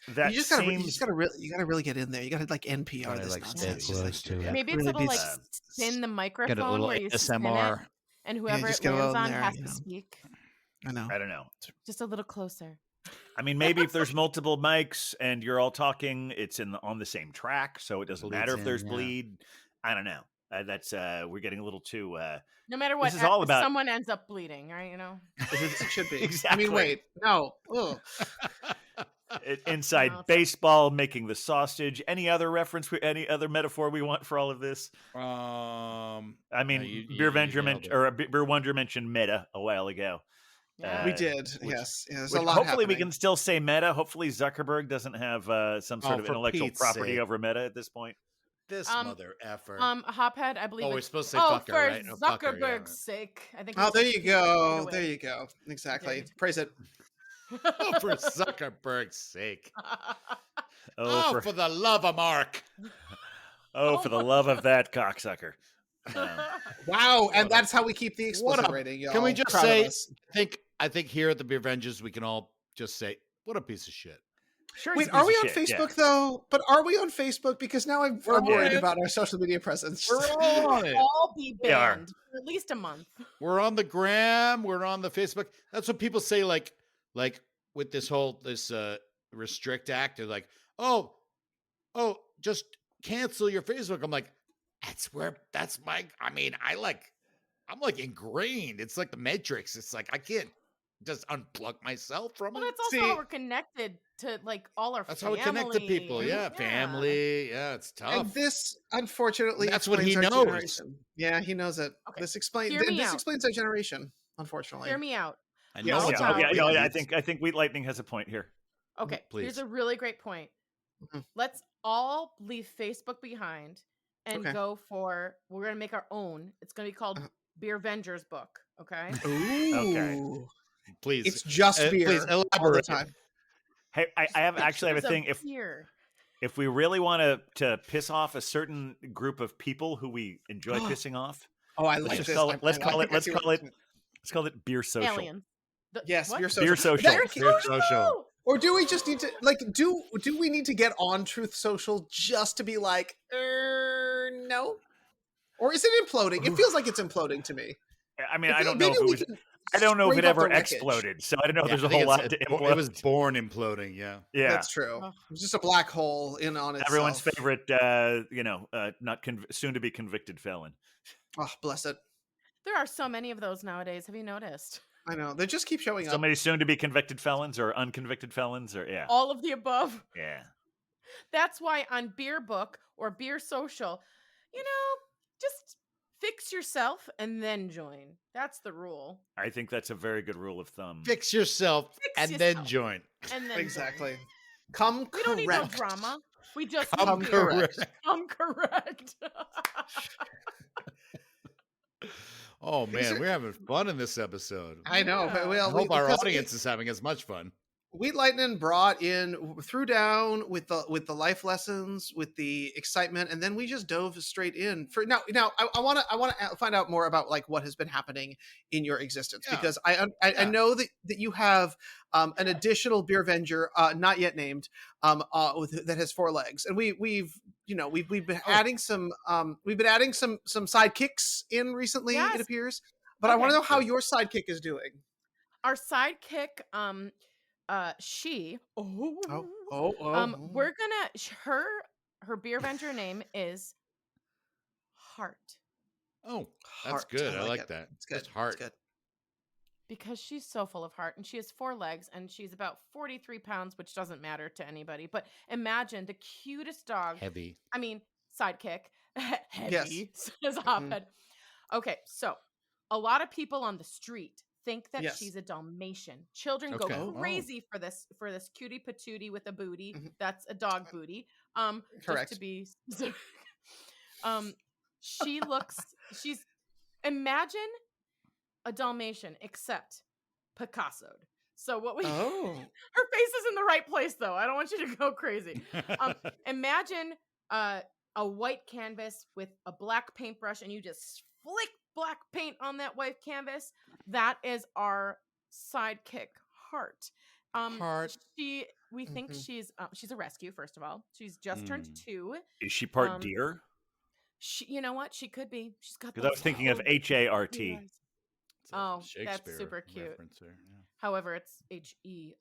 You gotta really get in there. You gotta like NPR this nonsense. Close to it. Maybe it's a little spin the microphone, get a little where you ASMR, spin it, and whoever it lands on has to speak. I know. I don't know. Just a little closer. I mean, maybe if there's multiple mics and you're all talking, it's on the same track, so it doesn't matter if there's bleed. I don't know. That's we're getting a little too. No matter what, this is all about someone ends up bleeding, right? It should be exactly. I mean, wait, no. Inside baseball, making the sausage. Any other reference? Any other metaphor we want for all of this? I mean, Beer Wonder mentioned meta a while ago. Yeah. We did, yes. There's a lot hopefully happening. We can still say meta. Hopefully Zuckerberg doesn't have some sort of intellectual property over meta at this point. This mother effer. Hophead, I believe. Oh, we're supposed to say fucker, for right? No, Zuckerberg's sake. I think. Oh, there you go. There you go. Exactly. Praise it. Oh, for Zuckerberg's sake. For the love of Mark. For the love of that cocksucker. Wow, and that's how we keep the explicit rating. Y'all. Can we just say? I think here at the Beer Vengers we can all just say, "What a piece of shit." Sure. Wait, are we on Facebook though? But are we on Facebook? Because now I'm worried about our social media presence. We're all on it. All be banned for at least a month. We're on the gram. We're on the Facebook. That's what people say. Like with this Restrict Act. They're like, oh, just cancel your Facebook. I'm like, I'm like ingrained. It's like the Matrix. It's like I can't just unplug myself from it. Well, that's also how we're connected to like all our. That's family. how we connect to people. Yeah, family. Yeah, it's tough. And this, unfortunately, that's what he knows. Generation. Yeah, he knows it. Okay. This explains our generation. Unfortunately, hear me out. I know. I think Wheat Lightning has a point here. Okay, please. Here's a really great point. Mm-hmm. Let's all leave Facebook behind and go for. We're gonna make our own. It's gonna be called Beer Vengers Book. Okay. Ooh. Okay. Please. It's just beer. Please elaborate. All the time. Hey, I have a thing. If we really want to piss off a certain group of people who we enjoy pissing off, I like this. Let's call it beer social. Aliens. Yes, what? beer social. Beer social. Beer social. Or do we just need to do we need to get on Truth Social just to be like, no? Or is it imploding? It feels like it's imploding to me. I mean, I don't know if it was. I don't know if it ever exploded, so I don't know if there's a whole lot to implode. It was born imploding, yeah. That's true. It was just a black hole in on itself. Everyone's favorite, soon to be convicted felon. Oh, bless it. There are so many of those nowadays. Have you noticed? I know. They just keep showing up. So many soon to be convicted felons or unconvicted felons or all of the above. Yeah. That's why on Beer Book or Beer Social, just fix yourself and then join. That's the rule. I think that's a very good rule of thumb. Fix yourself then join. And then exactly. Come correct. We don't need no drama. We just come correct. Come correct. Oh man, we're having fun in this episode. I know. I hope our audience is having as much fun. Wheat Lightning threw down with the life lessons, with the excitement, and then we just dove straight in. For now, I want to find out more about like what has been happening in your existence, because I know that you have an additional Beer Venger, not yet named, that has 4 legs, and we've been adding some sidekicks in recently. Yes. It appears, but I want to know how your sidekick is doing. Our sidekick, we're gonna her Beer Venger name is Heart. Oh, that's good. I like that. It's good. That's Heart. It's good. Because she's so full of heart, and she has 4 legs, and she's about 43 pounds, which doesn't matter to anybody. But imagine the cutest dog. Heavy. I mean, sidekick. Heavy, yes. Says Hopphead. Okay, so a lot of people on the street think that she's a Dalmatian. Children go crazy for this cutie patootie with a booty. Mm-hmm. That's a dog booty. Correct. Just to be specific. She's imagine a Dalmatian except Picasso'd. So what we her face is in the right place though. I don't want you to go crazy. Imagine a white canvas with a black paintbrush, and you just flick black paint on that white canvas. That is our sidekick, Heart. Heart. We think she's a rescue. First of all, she's just turned 2. Is she part deer? You know what? She could be. She's got. Because I was thinking of HART. Oh, that's super cute. There, yeah. However, it's HEART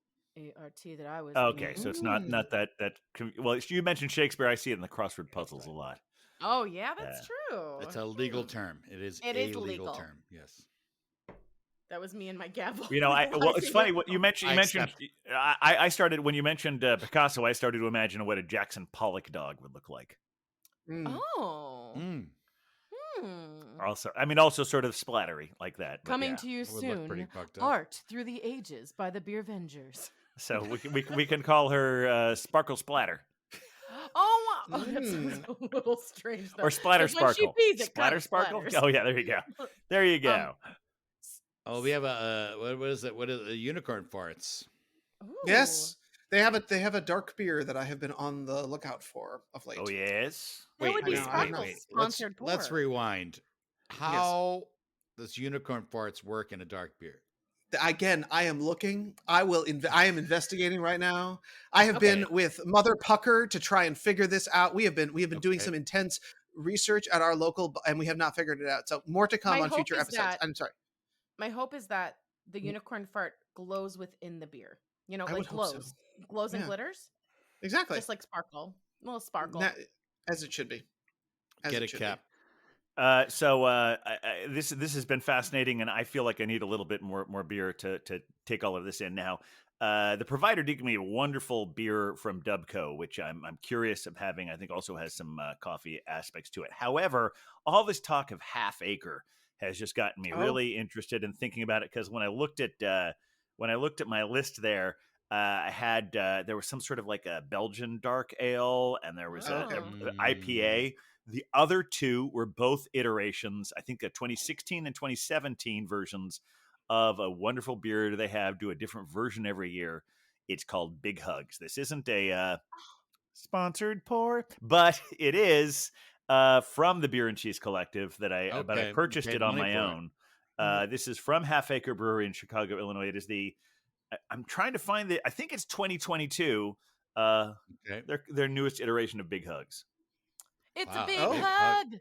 that I was. Okay, so it's not that. Well, you mentioned Shakespeare. I see it in the crossword puzzles a lot. Oh yeah, that's true. It's a legal term. It is a legal term. Yes. That was me and my gavel. It's funny what you mentioned. I started when you mentioned Picasso. I started to imagine what a Jackson Pollock dog would look like. Mm. Oh. Mm. Also sort of splattery like that. Coming to you soon, Art Through the Ages by the Beer Vengers. So we can call her Sparkle Splatter. Oh, that sounds a little strange though. Or Splatter Sparkle. Splatter Sparkle? Oh yeah, there you go. There you go. We have a what is it? What is it? Unicorn farts? Ooh. Yes. They have a dark beer that I have been on the lookout for of late. Oh yes. Wait. Let's rewind. How does unicorn farts work in a dark beer? Again, I am looking. I am investigating right now. I have been with Mother Pucker to try and figure this out. We have been doing some intense research at our local, and we have not figured it out. So more to come on future episodes. I'm sorry. My hope is that the unicorn fart glows within the beer. You know, like glows, and glitters. Exactly, just like sparkle, a little sparkle, as it should be. Get a cap. This has been fascinating, and I feel like I need a little bit more beer to take all of this in. Now, the provider did give me a wonderful beer from Dubco, which I'm curious of having. I think also has some coffee aspects to it. However, all this talk of Half Acre has just gotten me really interested in thinking about it, because when I looked at my list there, I had there was some sort of like a Belgian dark ale, and there was a IPA. The other two were both iterations, I think, 2016 and 2017 versions of a wonderful beer they have. Do a different version every year. It's called Big Hugs. This isn't a sponsored pour, but it is from the Beer and Cheese Collective that but I purchased it on my own. This is from Half Acre Brewery in Chicago, Illinois. It is I'm trying to find I think it's 2022. Their newest iteration of Big Hugs. It's a big hug.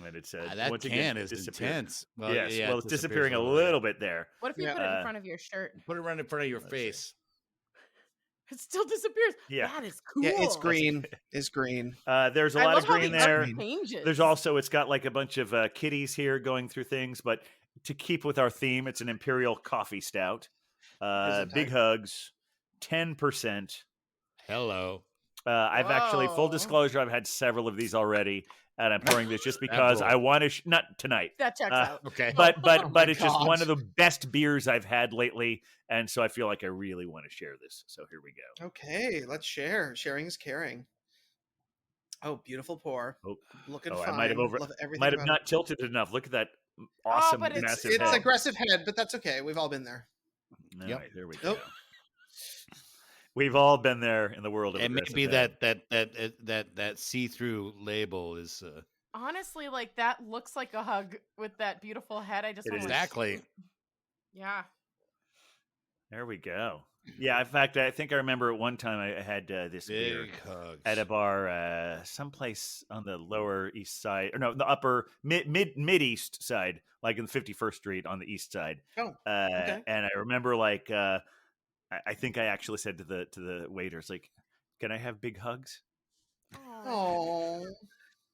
And it said that can is intense. Well, yes, it's disappearing a little bit there. What if you put it in front of your shirt? Put it right in front of your face. It still disappears. Yeah, that is cool. Yeah, it's green. It's green. There's a lot of green there. Changes. There's also, it's got like a bunch of kitties here going through things, but to keep with our theme, it's an Imperial Coffee Stout. Big Hugs, 10%. Hello. I've actually, full disclosure, I've had several of these already, and I'm pouring this just because I want to. Not tonight. That checks out. Okay, but it's just one of the best beers I've had lately, and so I feel like I really want to share this. So here we go. Okay, let's share. Sharing is caring. Oh, beautiful pour. Looking fine. I might have not tilted enough. Look at that awesome, massive head. It's aggressive head, but that's okay. We've all been there. All right, there we go. We've all been there in the world of aggressive head. Maybe that see-through label is honestly, like, that looks like a hug with that beautiful head. I just exactly. Yeah. There we go. Yeah, in fact, I think I remember at one time I had this beer at a bar someplace on the lower east side, or no, the upper mid east side, like in 51st Street on the east side. Oh, okay. And I remember, like, I think I actually said to the waiters, like, "Can I have Big Hugs?" Oh.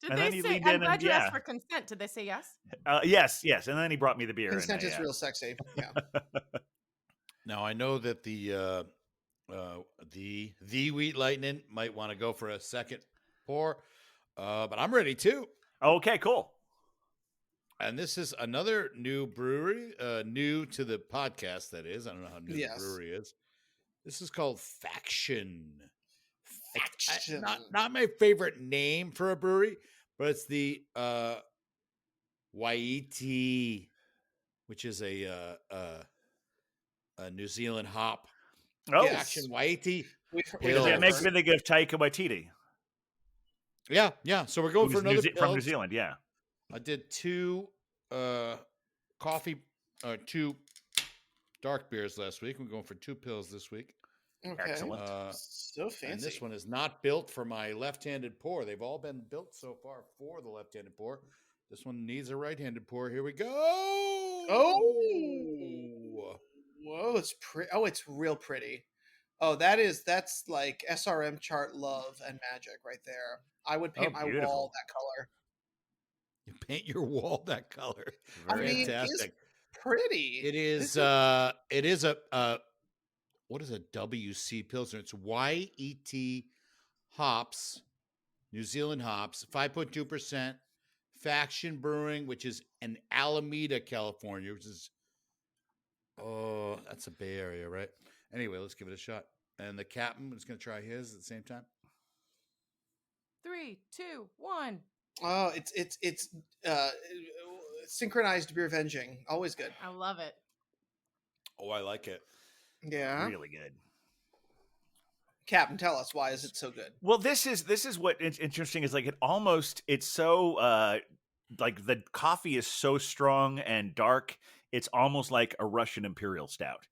Did they say? I'm glad you asked for consent. Did they say yes? Yes. And then he brought me the beer. Consent is real sexy. Yeah. Now I know that the Wheat Lightning might want to go for a second pour, but I'm ready too. Okay, cool. And this is another new brewery, new to the podcast. That is, I don't know how new the brewery is. This is called Faction. Not my favorite name for a brewery, but it's the Wai-iti, which is a New Zealand hop. Faction Wai-iti. It makes me think of Taika Waititi. Yeah. So we're going for another from New Zealand. Yeah. I did two two dark beers last week. We're going for 2 pills this week. Okay. Excellent. So fancy. And this one is not built for my left-handed pour. They've all been built so far for the left-handed pour. This one needs a right-handed pour. Here we go. Oh. Whoa, it's pretty. Oh, it's real pretty. Oh, that's like SRM chart love and magic right there. I would paint my wall that color. You paint your wall that color. Fantastic. It's pretty. It is what is a WC Pilsner? It's Wai-iti hops, New Zealand hops, 5.2%. Faction Brewing, which is in Alameda, California, which is that's a Bay Area, right? Anyway, let's give it a shot. And the captain is going to try his at the same time. 3, 2, 1. Oh, it's synchronized beer venging. Always good. I love it. Oh, I like it. Yeah, really good. Captain, tell us, why is it so good? Well, this is what it's interesting is, like, it's so like the coffee is so strong and dark. it's almost like a Russian Imperial Stout.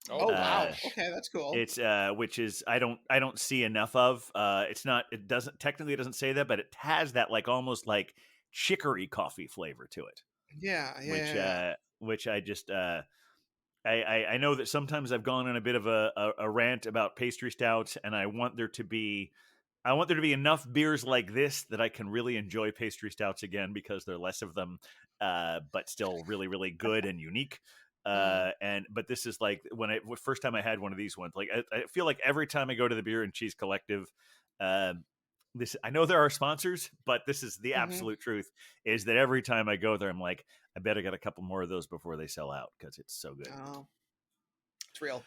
Oh wow! Okay, that's cool. It's which is I don't see enough of. It's not. It doesn't say that, but it has that like almost like chicory coffee flavor to it. Yeah. Which I just I know that sometimes I've gone on a bit of a rant about pastry stouts, and I want there to be enough beers like this that I can really enjoy pastry stouts again, because there are less of them, but still really, really good and unique. But this is like first time I had one of these ones, like I feel like every time I go to the Beer and Cheese Collective, I know there are sponsors, but this is the absolute truth, is that every time I go there, I'm like, I better get a couple more of those before they sell out, because it's so good. Oh, it's real.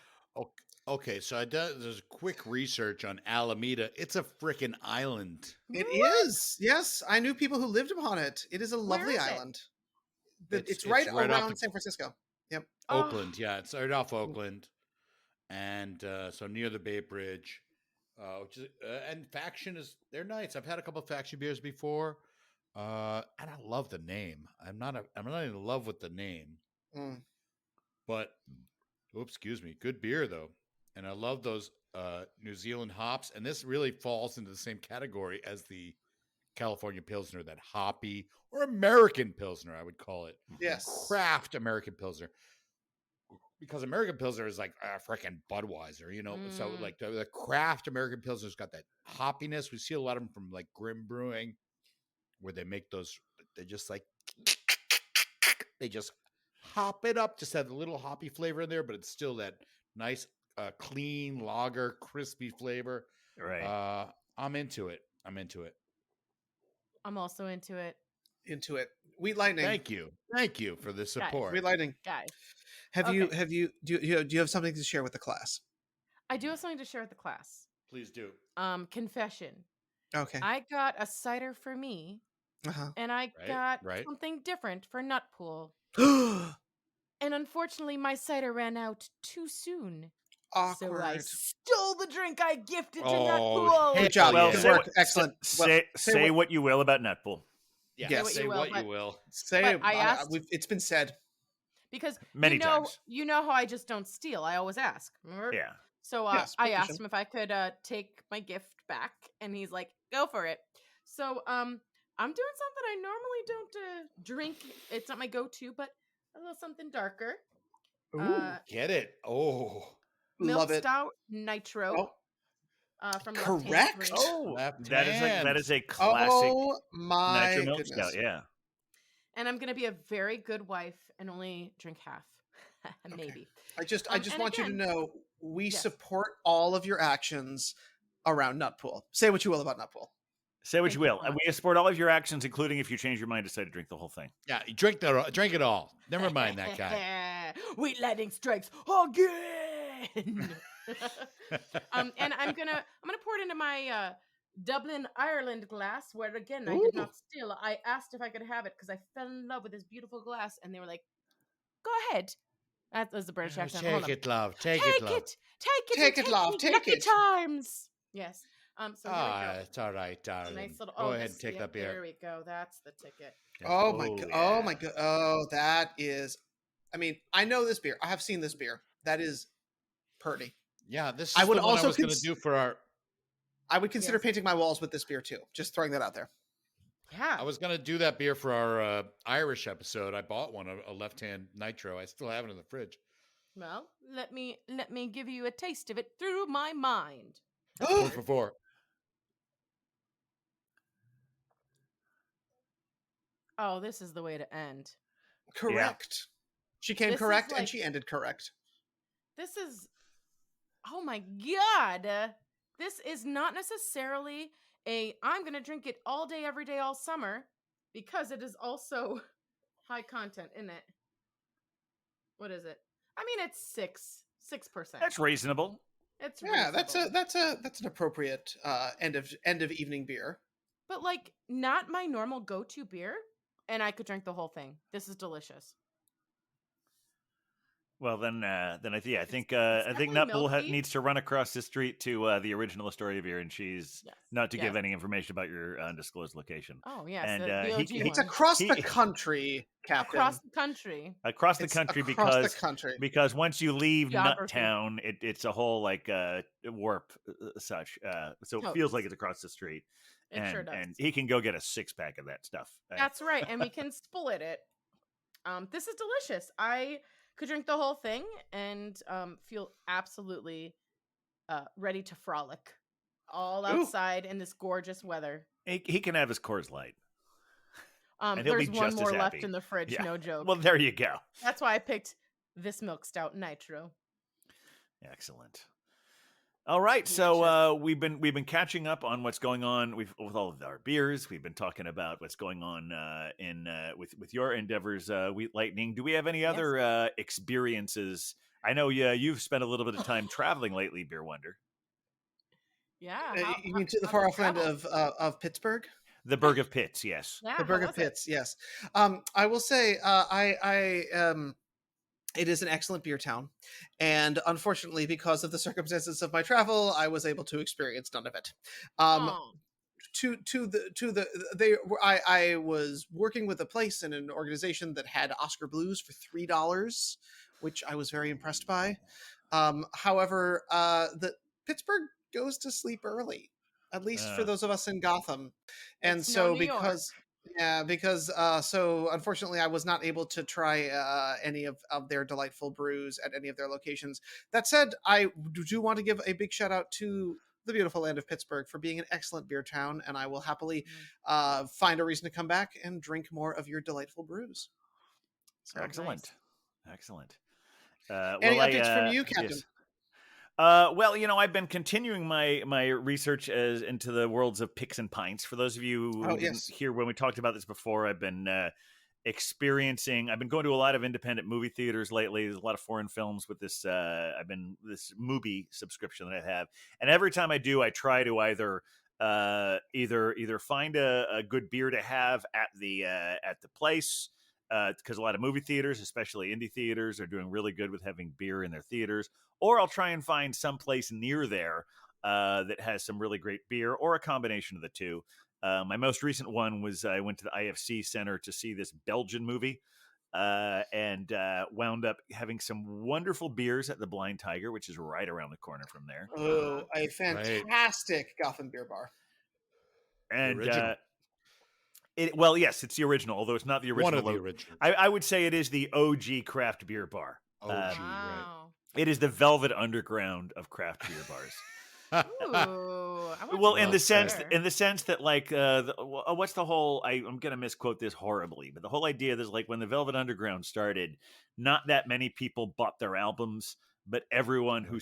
Okay, so I did there's quick research on Alameda. It's a freaking island. It is. Yes, I knew people who lived upon it. It is a lovely island. It's right around San Francisco. Yep. Oakland, yeah. It started off Oakland, and so near the Bay Bridge. And Faction they're nice. I've had a couple of Faction beers before, and I love the name. I'm not in love with the name, but excuse me, good beer though, and I love those New Zealand hops. And this really falls into the same category as the California Pilsner, that hoppy or American Pilsner, I would call it. Yes, craft American Pilsner. Because American Pilsner is like freaking Budweiser, you know. So like the craft American Pilsner's got that hoppiness. We see a lot of them from like Grimm Brewing, where they make those. They just hop it up, just have a little hoppy flavor in there, but it's still that nice, clean lager, crispy flavor. Right. I'm into it. I'm also into it. Wheat Lightning. Thank you for the support. Wheat Lightning. Guys. Do you have something to share with the class? I do have something to share with the class. Please do. Confession. Okay. I got a cider for me, and I got something different for Nutpool. And unfortunately, my cider ran out too soon. Awkward. So I stole the drink I gifted to Nutpool. Good job. Well, good work. Excellent. Say what you will about Nutpool. Yeah, say what you will. Say I asked. It's been said. Because many times. You know how I just don't steal. I always ask. Remember? Yeah. So I asked him if I could take my gift back, and he's like, "Go for it." So I'm doing something I normally don't drink. It's not my go-to, but a little something darker. Get it? Oh, Milk Stout Nitro. From correct. That is a classic. Oh my Nitro Milk goodness. Stout. Yeah. And I'm gonna be a very good wife and only drink half, maybe. I just want you to know we support all of your actions around Nutpool. Say what you will about Nutpool. Say what you will. And we support all of your actions, including if you change your mind, decide to drink the whole thing. Yeah, drink it all. Never mind that guy. Wheat Lightning strikes again. And I'm gonna pour it into my Dublin, Ireland glass, where again I did not steal. I asked if I could have it because I fell in love with this beautiful glass, and they were like, "Go ahead." That was the British accent. Take it, love. Take it, love. Take it. Times. Yes. So it's all right, darling. Nice little, go ahead and take that beer. There we go. That's the ticket. Oh my god. Oh my god. Oh, that is. I mean, I know this beer. I have seen this beer. That is pretty. Yeah, this is I would the one also I was going to do for our. I would consider painting my walls with this beer too. Just throwing that out there. Yeah. I was going to do that beer for our Irish episode. I bought one, a left-hand nitro. I still have it in the fridge. Well, let me give you a taste of it through my mind. 4 for 4. Oh, this is the way to end. Correct. Yeah. She came correct and she ended correct. This is, oh my God. This is not necessarily I'm going to drink it all day, every day, all summer, because it is also high content in it. What is it? I mean, it's 6%. That's reasonable. It's reasonable. That's an appropriate end of evening beer. But like, not my normal go-to beer, and I could drink the whole thing. This is delicious. Well, then I think definitely Nut milky. needs to run across the street to the original Astoria Beer and Cheese, Yes. not to give Yes. any information about your undisclosed location. Oh yes, And the OG It's one. across the country, Captain. Across the country. across the It's country across the country. because once you leave Geography. Nuttown, it's a whole like warp such. So it feels like it's across the street. It sure does. And he can go get a 6-pack of that stuff. That's right, and we can split it. This is delicious. I could drink the whole thing and feel absolutely ready to frolic all outside in this gorgeous weather. He can have his Coors Light. And There's one more left in the fridge, no joke. Well, there you go. That's why I picked this milk stout nitro. Excellent. All right, so we've been catching up on what's going on with all of our beers. We've been talking about what's going on with your endeavors, Wheat Lightning. Do we have any other experiences? I know you've spent a little bit of time traveling lately, Beer Wonder. Yeah, you mean to the far off end of Pittsburgh? The Burg of Pitts, yes. Yeah, the Burg of Pitts, yes. I will say, it is an excellent beer town, and unfortunately, because of the circumstances of my travel, I was able to experience none of it. I was working with a place and an organization that had Oscar Blues for $3, which I was very impressed by. However, the Pittsburgh goes to sleep early, at least for those of us in Gotham, and so because unfortunately I was not able to try any of their delightful brews at any of their locations. That said, I do want to give a big shout out to the beautiful land of Pittsburgh for being an excellent beer town, and I will happily find a reason to come back and drink more of your delightful brews. So, excellent. Any updates from you, Captain? Yes. Well, I've been continuing my research into the worlds of picks and pints. For those of you who didn't hear when we talked about this before, I've been going to a lot of independent movie theaters lately. There's a lot of foreign films with this this movie subscription that I have, and every time I do, I try to either find a good beer to have at the place. Because a lot of movie theaters, especially indie theaters, are doing really good with having beer in their theaters. Or I'll try and find some place near there that has some really great beer, or a combination of the two. My most recent one was I went to the IFC Center to see this Belgian movie and wound up having some wonderful beers at the Blind Tiger, which is right around the corner from there. Oh, a fantastic Gotham beer bar. And yes, it's the original, although it's not the original. One of the originals. I would say it is the OG craft beer bar. OG, right. It is the Velvet Underground of craft beer bars. Ooh, well, in the sense that like, what's the whole? I'm gonna misquote this horribly, but the whole idea is like when the Velvet Underground started, not that many people bought their albums, but everyone who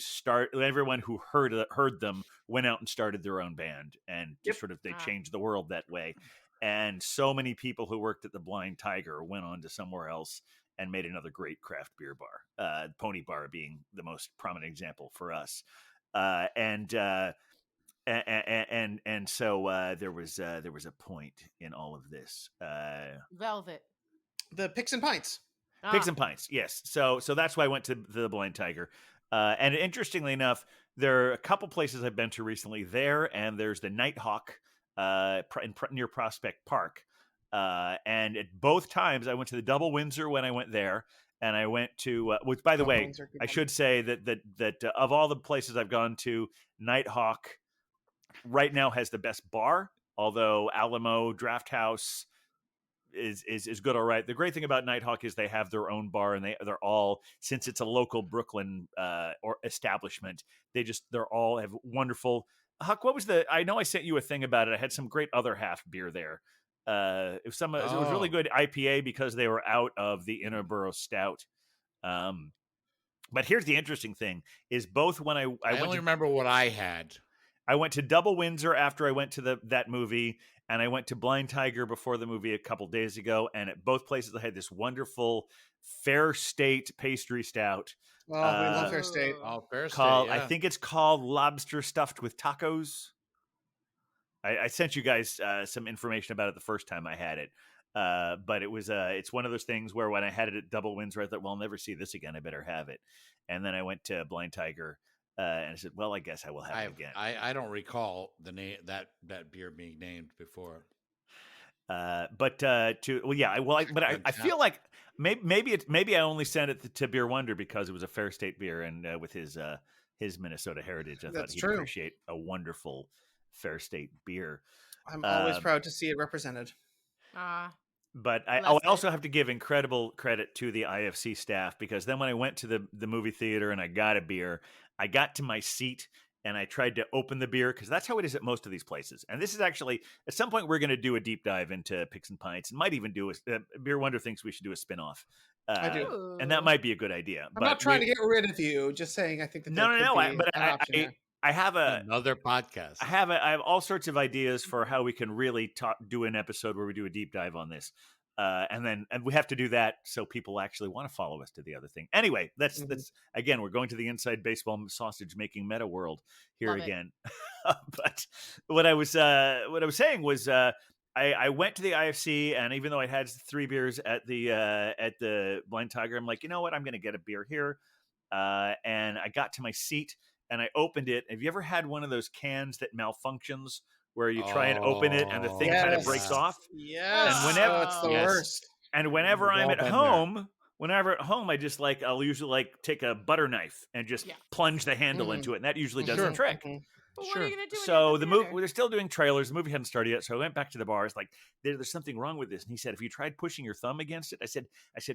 heard them went out and started their own band, and just sort of they changed the world that way. And so many people who worked at the Blind Tiger went on to somewhere else and made another great craft beer bar. Pony Bar being the most prominent example for us. And so there was a point in all of this. Velvet, the Picks and Pints. Picks and Pints, yes. So that's why I went to the Blind Tiger. And interestingly enough, there are a couple places I've been to recently there, and there's the Nighthawk near Prospect Park. And at both times I went to the Double Windsor when I went there, and I went to which, by the way, I should say that of all the places I've gone to, Nighthawk right now has the best bar, although Alamo Draft House is good. All right. The great thing about Nighthawk is they have their own bar, and they're all, since it's a local Brooklyn or establishment, they're all have wonderful. Huck, what was I know I sent you a thing about it. I had some great other half beer there. It was really good IPA because they were out of the Interborough Stout. But here's the interesting thing: is both when I only remember what I had. I went to Double Windsor after I went to that movie, and I went to Blind Tiger before the movie a couple days ago. And at both places, I had this wonderful Fair State pastry stout. Oh, we love Fair State. Oh, Fair State. I think it's called Lobster Stuffed with Tacos. I sent you guys some information about it the first time I had it. But it was it's one of those things where when I had it at Double Windsor, I thought, well, I'll never see this again. I better have it. And then I went to Blind Tiger, and I said, well, I guess I will have it again. I don't recall the name that beer being named before. I feel like maybe I only sent it to Beer Wonder because it was a Fair State beer, and with his Minnesota heritage, I thought he'd appreciate a wonderful Fair State beer. I'm always proud to see it represented. But I also have to give incredible credit to the IFC staff, because then when I went to the movie theater and I got a beer, I got to my seat and I tried to open the beer, because that's how it is at most of these places. And this is actually, at some point, we're going to do a deep dive into Picks and Pints, and might even do Beer Wonder thinks we should do a spin-off. I do. And that might be a good idea. I'm not trying to get rid of you, just saying I think that I have another podcast. I have all sorts of ideas for how we can really do an episode where we do a deep dive on this. And we have to do that so people actually want to follow us to the other thing. Anyway, that's again, we're going to the inside baseball sausage making meta world here again. But what I was saying was I went to the IFC, and even though I had 3 beers at the Blind Tiger, I'm like, you know what, I'm going to get a beer here. And I got to my seat and I opened it. Have you ever had one of those cans that malfunctions, where you try and open it and the thing kind of breaks off? Yes. And whenever it's the worst. And whenever I'm at home, I just I'll usually take a butter knife and just plunge the handle into it, and that usually does the trick. But what are you gonna do? So the movie, they're still doing trailers. The movie hadn't started yet, so I went back to the bar. It's like, there's something wrong with this. And he said, "Have you tried pushing your thumb against it?" I said,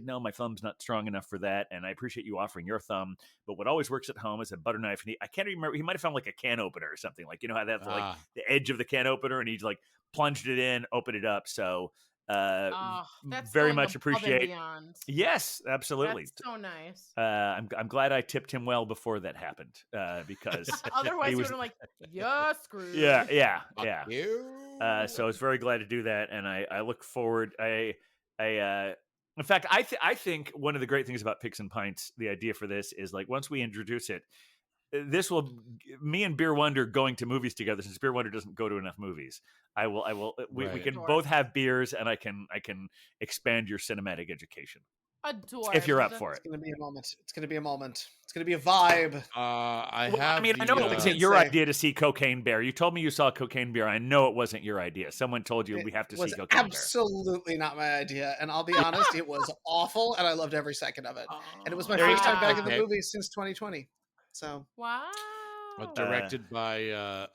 "No, my thumb's not strong enough for that. And I appreciate you offering your thumb, but what always works at home is a butter knife." And I can't remember. He might have found a can opener or something. You know how that's the edge of the can opener, and he's plunged it in, opened it up. So that's very much appreciate. Yes, absolutely. That's so nice. I'm glad I tipped him well before that happened, because otherwise he would have you're screwed. Yeah. You. So I was very glad to do that, and I look forward. In fact, I think one of the great things about Picks and Pints, the idea for this is once we introduce it, this will, me and Beer Wonder going to movies together, since Beer Wonder doesn't go to enough movies. We can both have beers, and I can expand your cinematic education. Adorable. If you're up for it. It's going to be a moment. It's going to be a moment. It's going to be a vibe. I know it wasn't your idea to see Cocaine Bear. You told me you saw Cocaine Bear. I know it wasn't your idea. Someone told you we have to see Cocaine Bear. Absolutely not my idea. And I'll be honest, it was awful, and I loved every second of it. And it was my first time back in the movies since 2020. So wow. Directed by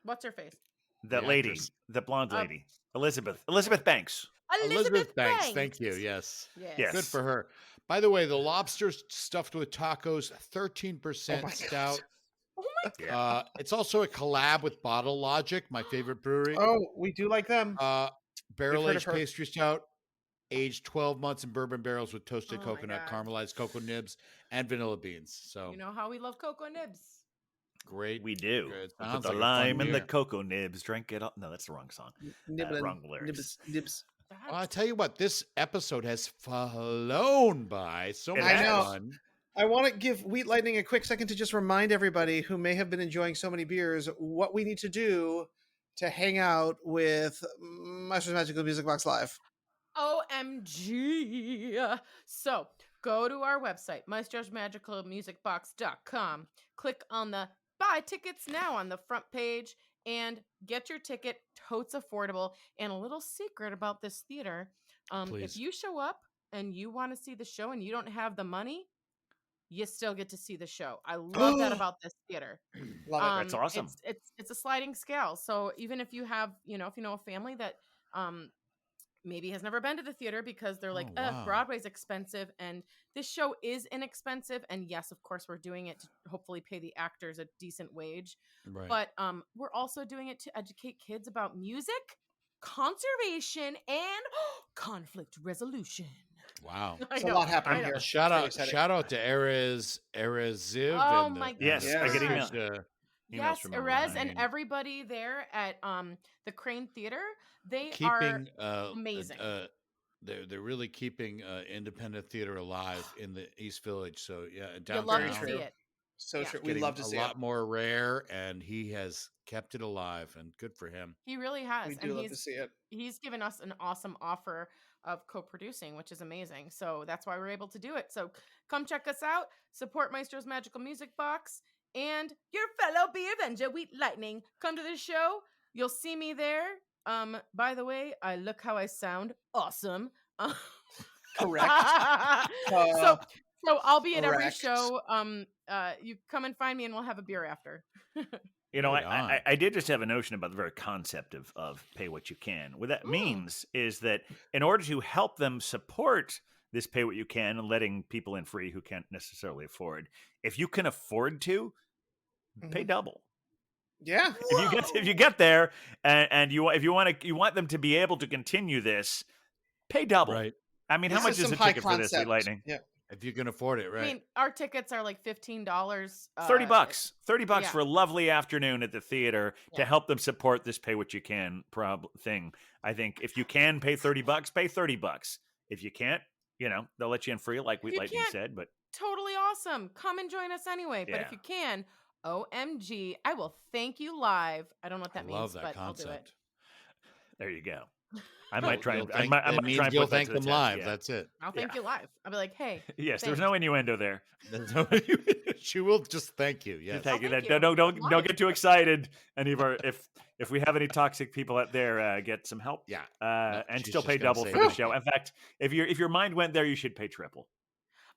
what's her face? That lady, the blonde lady, Elizabeth Banks. Elizabeth Banks. Thank you. Yes. Good for her. By the way, the lobster's stuffed with tacos, 13% stout. Oh my God. It's also a collab with Bottle Logic, my favorite brewery. Oh, we do like them. Barrel-aged pastry stout, aged 12 months in bourbon barrels with toasted coconut, caramelized cocoa nibs, and vanilla beans. So you know how we love cocoa nibs. Great. We do. Put the lime and the cocoa nibs. Drink it all. No, that's the wrong song. Wrong lyrics. Nibs. Well, I tell you what, this episode has flown by. So much fun. I want to give Wheat Lightning a quick second to just remind everybody who may have been enjoying so many beers what we need to do to hang out with Maestros Magical Music Box Live. OMG. So go to our website, maestrosmagicalmusicbox.com. Click on the buy tickets now on the front page and get your ticket. Totes affordable. And a little secret about this theater. If you show up and you want to see the show and you don't have the money, you still get to see the show. I love that about this theater. Love it. That's awesome. It's a sliding scale. So even if you have, if you know a family that maybe has never been to the theater because they're like, Broadway's expensive, and this show is inexpensive. And yes, of course, we're doing it to hopefully pay the actors a decent wage. Right. But we're also doing it to educate kids about music, conservation, and conflict resolution. Wow. There's a lot happening here. Shout out to Erez Ziv. Oh my God. Yes, I get email. Yes, Erez and everybody there at the Crane Theater, they are amazing. They're really keeping independent theater alive in the East Village. So yeah, you love to see it. So true. We love to see a lot more rare, and he has kept it alive, and good for him. He really has. We do love to see it. He's given us an awesome offer of co-producing, which is amazing. So that's why we're able to do it. So come check us out. Support Maestro's Magical Music Box and your fellow Beer Avenger, Wheat Lightning. Come to the show. You'll see me there. By the way, I look how I sound. Awesome. Correct. So I'll be at every correct. show. You come and find me, and we'll have a beer after. I did just have a notion about the very concept of pay what you can. What that means is that in order to help them support this pay what you can and letting people in free who can't necessarily afford, if you can afford to, pay double. Yeah. If you get there and you want them to be able to continue this, pay double. Right. I mean, how much is a ticket for this, Wheat Lightning? Yeah. If you can afford it, right? I mean, our tickets are like $15. $30. $30 for a lovely afternoon at the theater to help them support this pay what you can thing. I think if you can pay $30, pay $30. If you can't, they'll let you in free, like Wheat Lightning said. But totally awesome. Come and join us anyway. But if you can, OMG, I will thank you live. I don't know what that means, love that but concept. I'll do it. There you go. I might try. I might try and thank them live. Yeah. That's it. I'll thank you live. I'll be like, hey. Yes, there's no innuendo there. She will just thank you. Yes. Thank you. Don't get too excited. Any of our if we have any toxic people out there, get some help. Yeah. And still pay double for the show. In fact, if your mind went there, you should pay triple.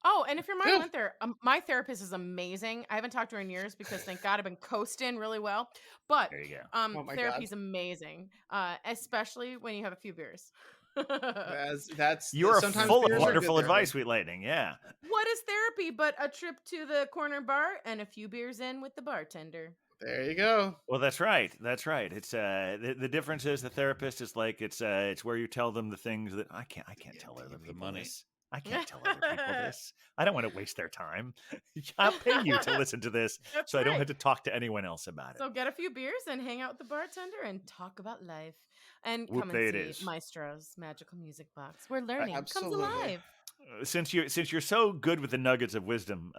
Oh, and if your mind went there, my therapist is amazing. I haven't talked to her in years because thank God I've been coasting really well. But there you go. Therapy's amazing, especially when you have a few beers. You're full of wonderful advice, Wheat Lightning. Yeah. What is therapy but a trip to the corner bar and a few beers in with the bartender? There you go. Well, that's right. That's right. It's the difference is the therapist is like it's where you tell them the things that I can't tell other people money. This. I can't tell other people this. I don't want to waste their time. I'll pay you to listen to this I don't have to talk to anyone else about it. So get a few beers and hang out with the bartender and talk about life. And come and see Maestro's Magical Music Box. Where learning comes alive. Since you're so good with the nuggets of wisdom,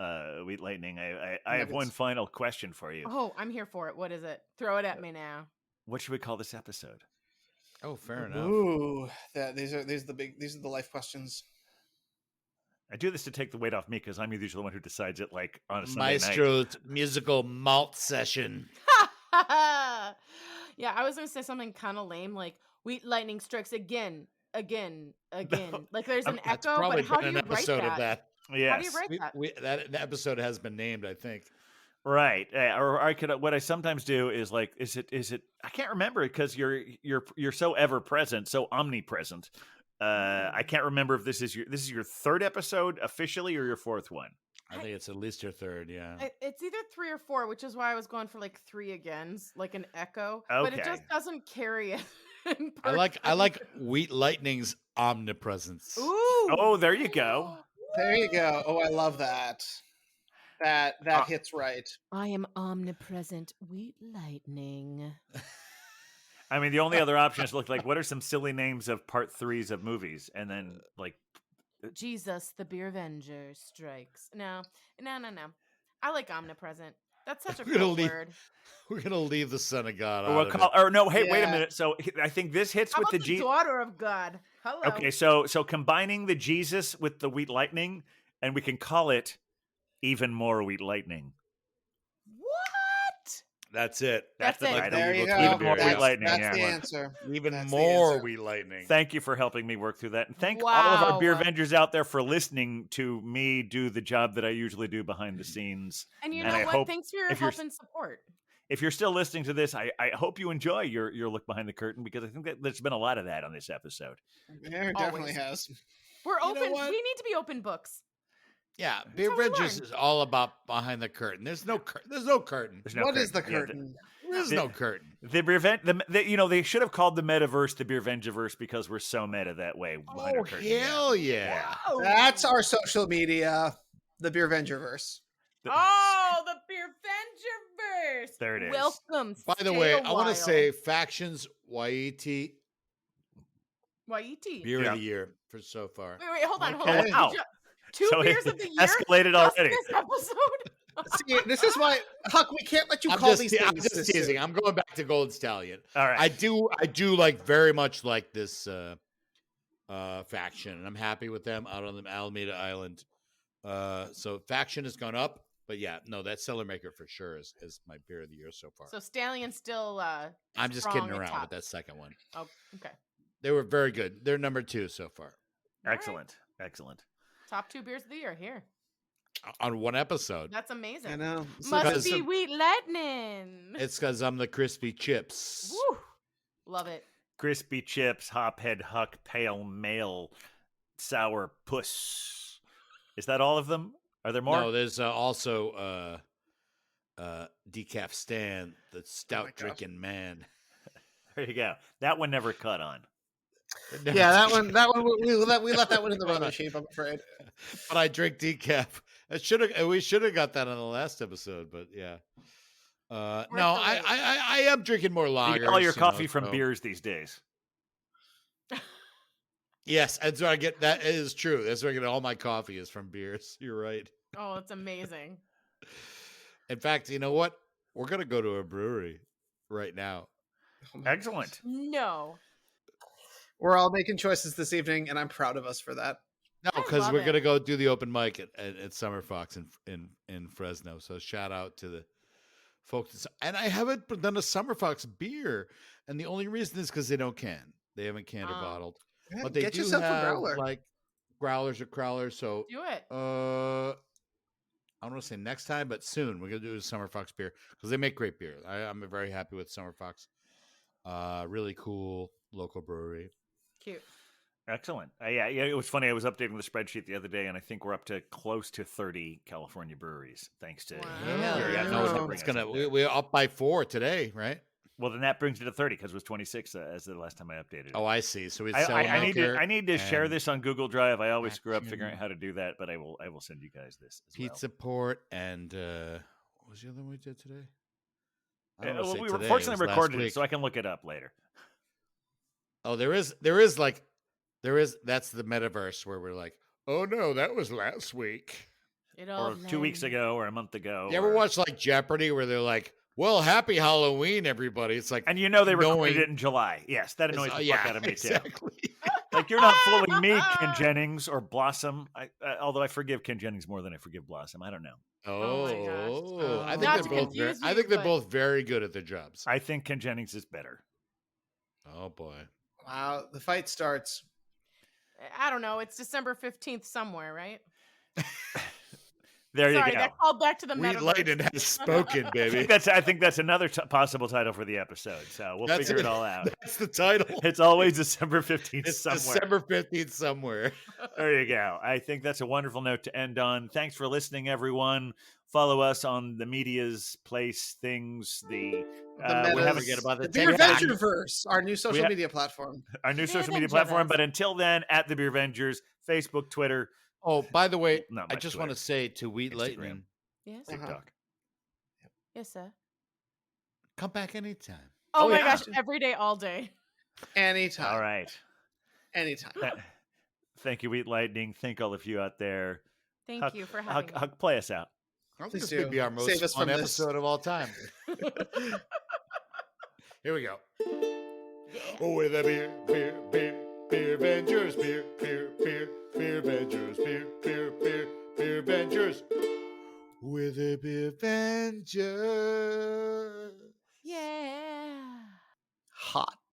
Wheat Lightning, I have one final question for you. Oh, I'm here for it. What is it? Throw it at me now. What should we call this episode? Oh, fair enough. Ooh, these are the life questions. I do this to take the weight off me because I'm usually the one who decides it, like on a Sunday Maestro's night. musical malt session. Yeah, I was gonna say something kind of lame, like Wheat Lightning strikes again. No, like there's an echo, but how do you write that? Yes. How do you write that? That episode has been named, I think. Right. Or I could. What I sometimes do is like, is it? I can't remember because you're so ever present, so omnipresent. I can't remember if this is your third episode officially or your fourth one. I think it's at least your third, yeah. It's either 3 or 4, which is why I was going for like 3 agains, like an echo. Okay. But it just doesn't carry it. I like Wheat Lightning's omnipresence. Ooh. Oh, there you go. There you go. Oh, I love that. That hits right. I am omnipresent, Wheat Lightning. I mean, the only other options look like what are some silly names of part 3s of movies, and then like Jesus, the Beer Avenger strikes. No. I like omnipresent. That's such a cool word. We're gonna leave the Son of God. Wait a minute. So I think this hits How with about the daughter of God. Hello. Okay, so combining the Jesus with the Wheat Lightning, and we can call it even more Wheat Lightning. What? That's it. That's it. Right. There you go. Even more Wheat Lightning. That's the answer. Even more Wheat Lightning. Thank you for helping me work through that. And thank all of our Beer Avengers out there for listening to me do the job that I usually do behind the scenes. And you know what? Thanks for your help and support. If you're still listening to this, I hope you enjoy your look behind the curtain, because I think that there's been a lot of that on this episode. There definitely has. We're open. We need to be open books. Yeah, Beer Avengers is all about behind the curtain. There's no curtain. What is the curtain? There's no curtain. They should have called the metaverse the Beer Avengerverse because we're so meta that way. Oh, hell yeah. Wow. That's our social media, the Beer Avengerverse. Oh, the Beer Avengerverse. There it is. Welcome. By the way, I want to say factions YET. Beer of the year for so far. Wait, hold on. Wow. 2 beers of the year. Escalated already. This episode. See, this is why, Huck, we can't let you call these things. I'm just teasing. I'm going back to Gold Stallion. All right. I do like very much like this faction, and I'm happy with them out on the Alameda Island. So faction has gone up, but yeah, no, that Cellar Maker for sure is my beer of the year so far. So Stallion still. I'm just kidding around with that second one. Oh, okay. They were very good. They're number 2 so far. Excellent. Excellent. Top 2 beers of the year here on one episode. That's amazing. I know. Must be Wheat Lightning. It's because I'm the crispy chips. Woo. Love it. Crispy chips, Hophead Huck, Pale Male, Sour Puss. Is that all of them? Are there more? No, there's also Decaf Stan, the stout drinking man. There you go. That one never cut on. Yeah, that one. We left that one in the rubbish heap, I'm afraid. But I drink decaf. We should have got that on the last episode, but yeah. No, I am drinking more lagers. You get all your coffee from beers these days. Yes, that's where I get. That is true. That's where I get all my coffee is from beers. You're right. Oh, it's amazing. In fact, you know what? We're gonna go to a brewery right now. Excellent. No. We're all making choices this evening, and I'm proud of us for that. No, because we're gonna go do the open mic at Summer Fox in Fresno. So shout out to the folks. And I haven't done a Summer Fox beer, and the only reason is because they don't can. They haven't canned or bottled. Yeah, But they get do yourself have a growler. like growlers or crowlers. So Do it. I don't want to say next time, but soon we're gonna do a Summer Fox beer because they make great beer. I'm very happy with Summer Fox. Really cool local brewery. Cute. Excellent. Yeah, it was funny. I was updating the spreadsheet the other day, and I think we're up to close to 30 California breweries, thanks to. We're up by 4 today, right? Well, then that brings it to 30 because it was 26 as the last time I updated it. Oh, I see. So I need to share this on Google Drive. I always screw up figuring out how to do that, but I will send you guys this as Pizza Port and what was the other one we did today? We were fortunately recorded it, so I can look it up later. Oh, there is. That's the metaverse where we're like, oh no, that was last week, or 2 weeks ago, or a month ago. You ever watch like Jeopardy where they're like, well, happy Halloween, everybody. It's like, and they recorded it in July. Yes, that annoys the fuck out of me exactly. too. Like, you're not fooling me, Ken Jennings or Blossom. Although I forgive Ken Jennings more than I forgive Blossom. I don't know. Oh, I think they're both very good at their jobs. I think Ken Jennings is better. Oh boy! Wow, the fight starts. I don't know. It's December 15th somewhere, right? There you go. That called back to the metaverse. Wheat Lightning has spoken, baby. I think that's another possible title for the episode. So we'll figure it all out. That's the title. It's always December 15th somewhere. December 15th somewhere. There you go. I think that's a wonderful note to end on. Thanks for listening, everyone. Follow us on the media's place things. We haven't forget about the Beer Ventureverse, our new social media platform. Our new social media platform. But until then, at the Beer Vengers, Facebook, Twitter. Oh, by the way, I Twitter. just want to say to Wheat Instagram. Lightning, yes, TikTok. Yes, sir. Come back anytime. Oh my gosh, every day, all day. Anytime. All right. Anytime. Thank you, Wheat Lightning. Thank all of you out there. Thank you for having me. Huck, play us out. I think this would be our most fun episode of all time. Here we go. Oh, with a beer Vengers, beer Vengers, beer Vengers. With a beer Vengers.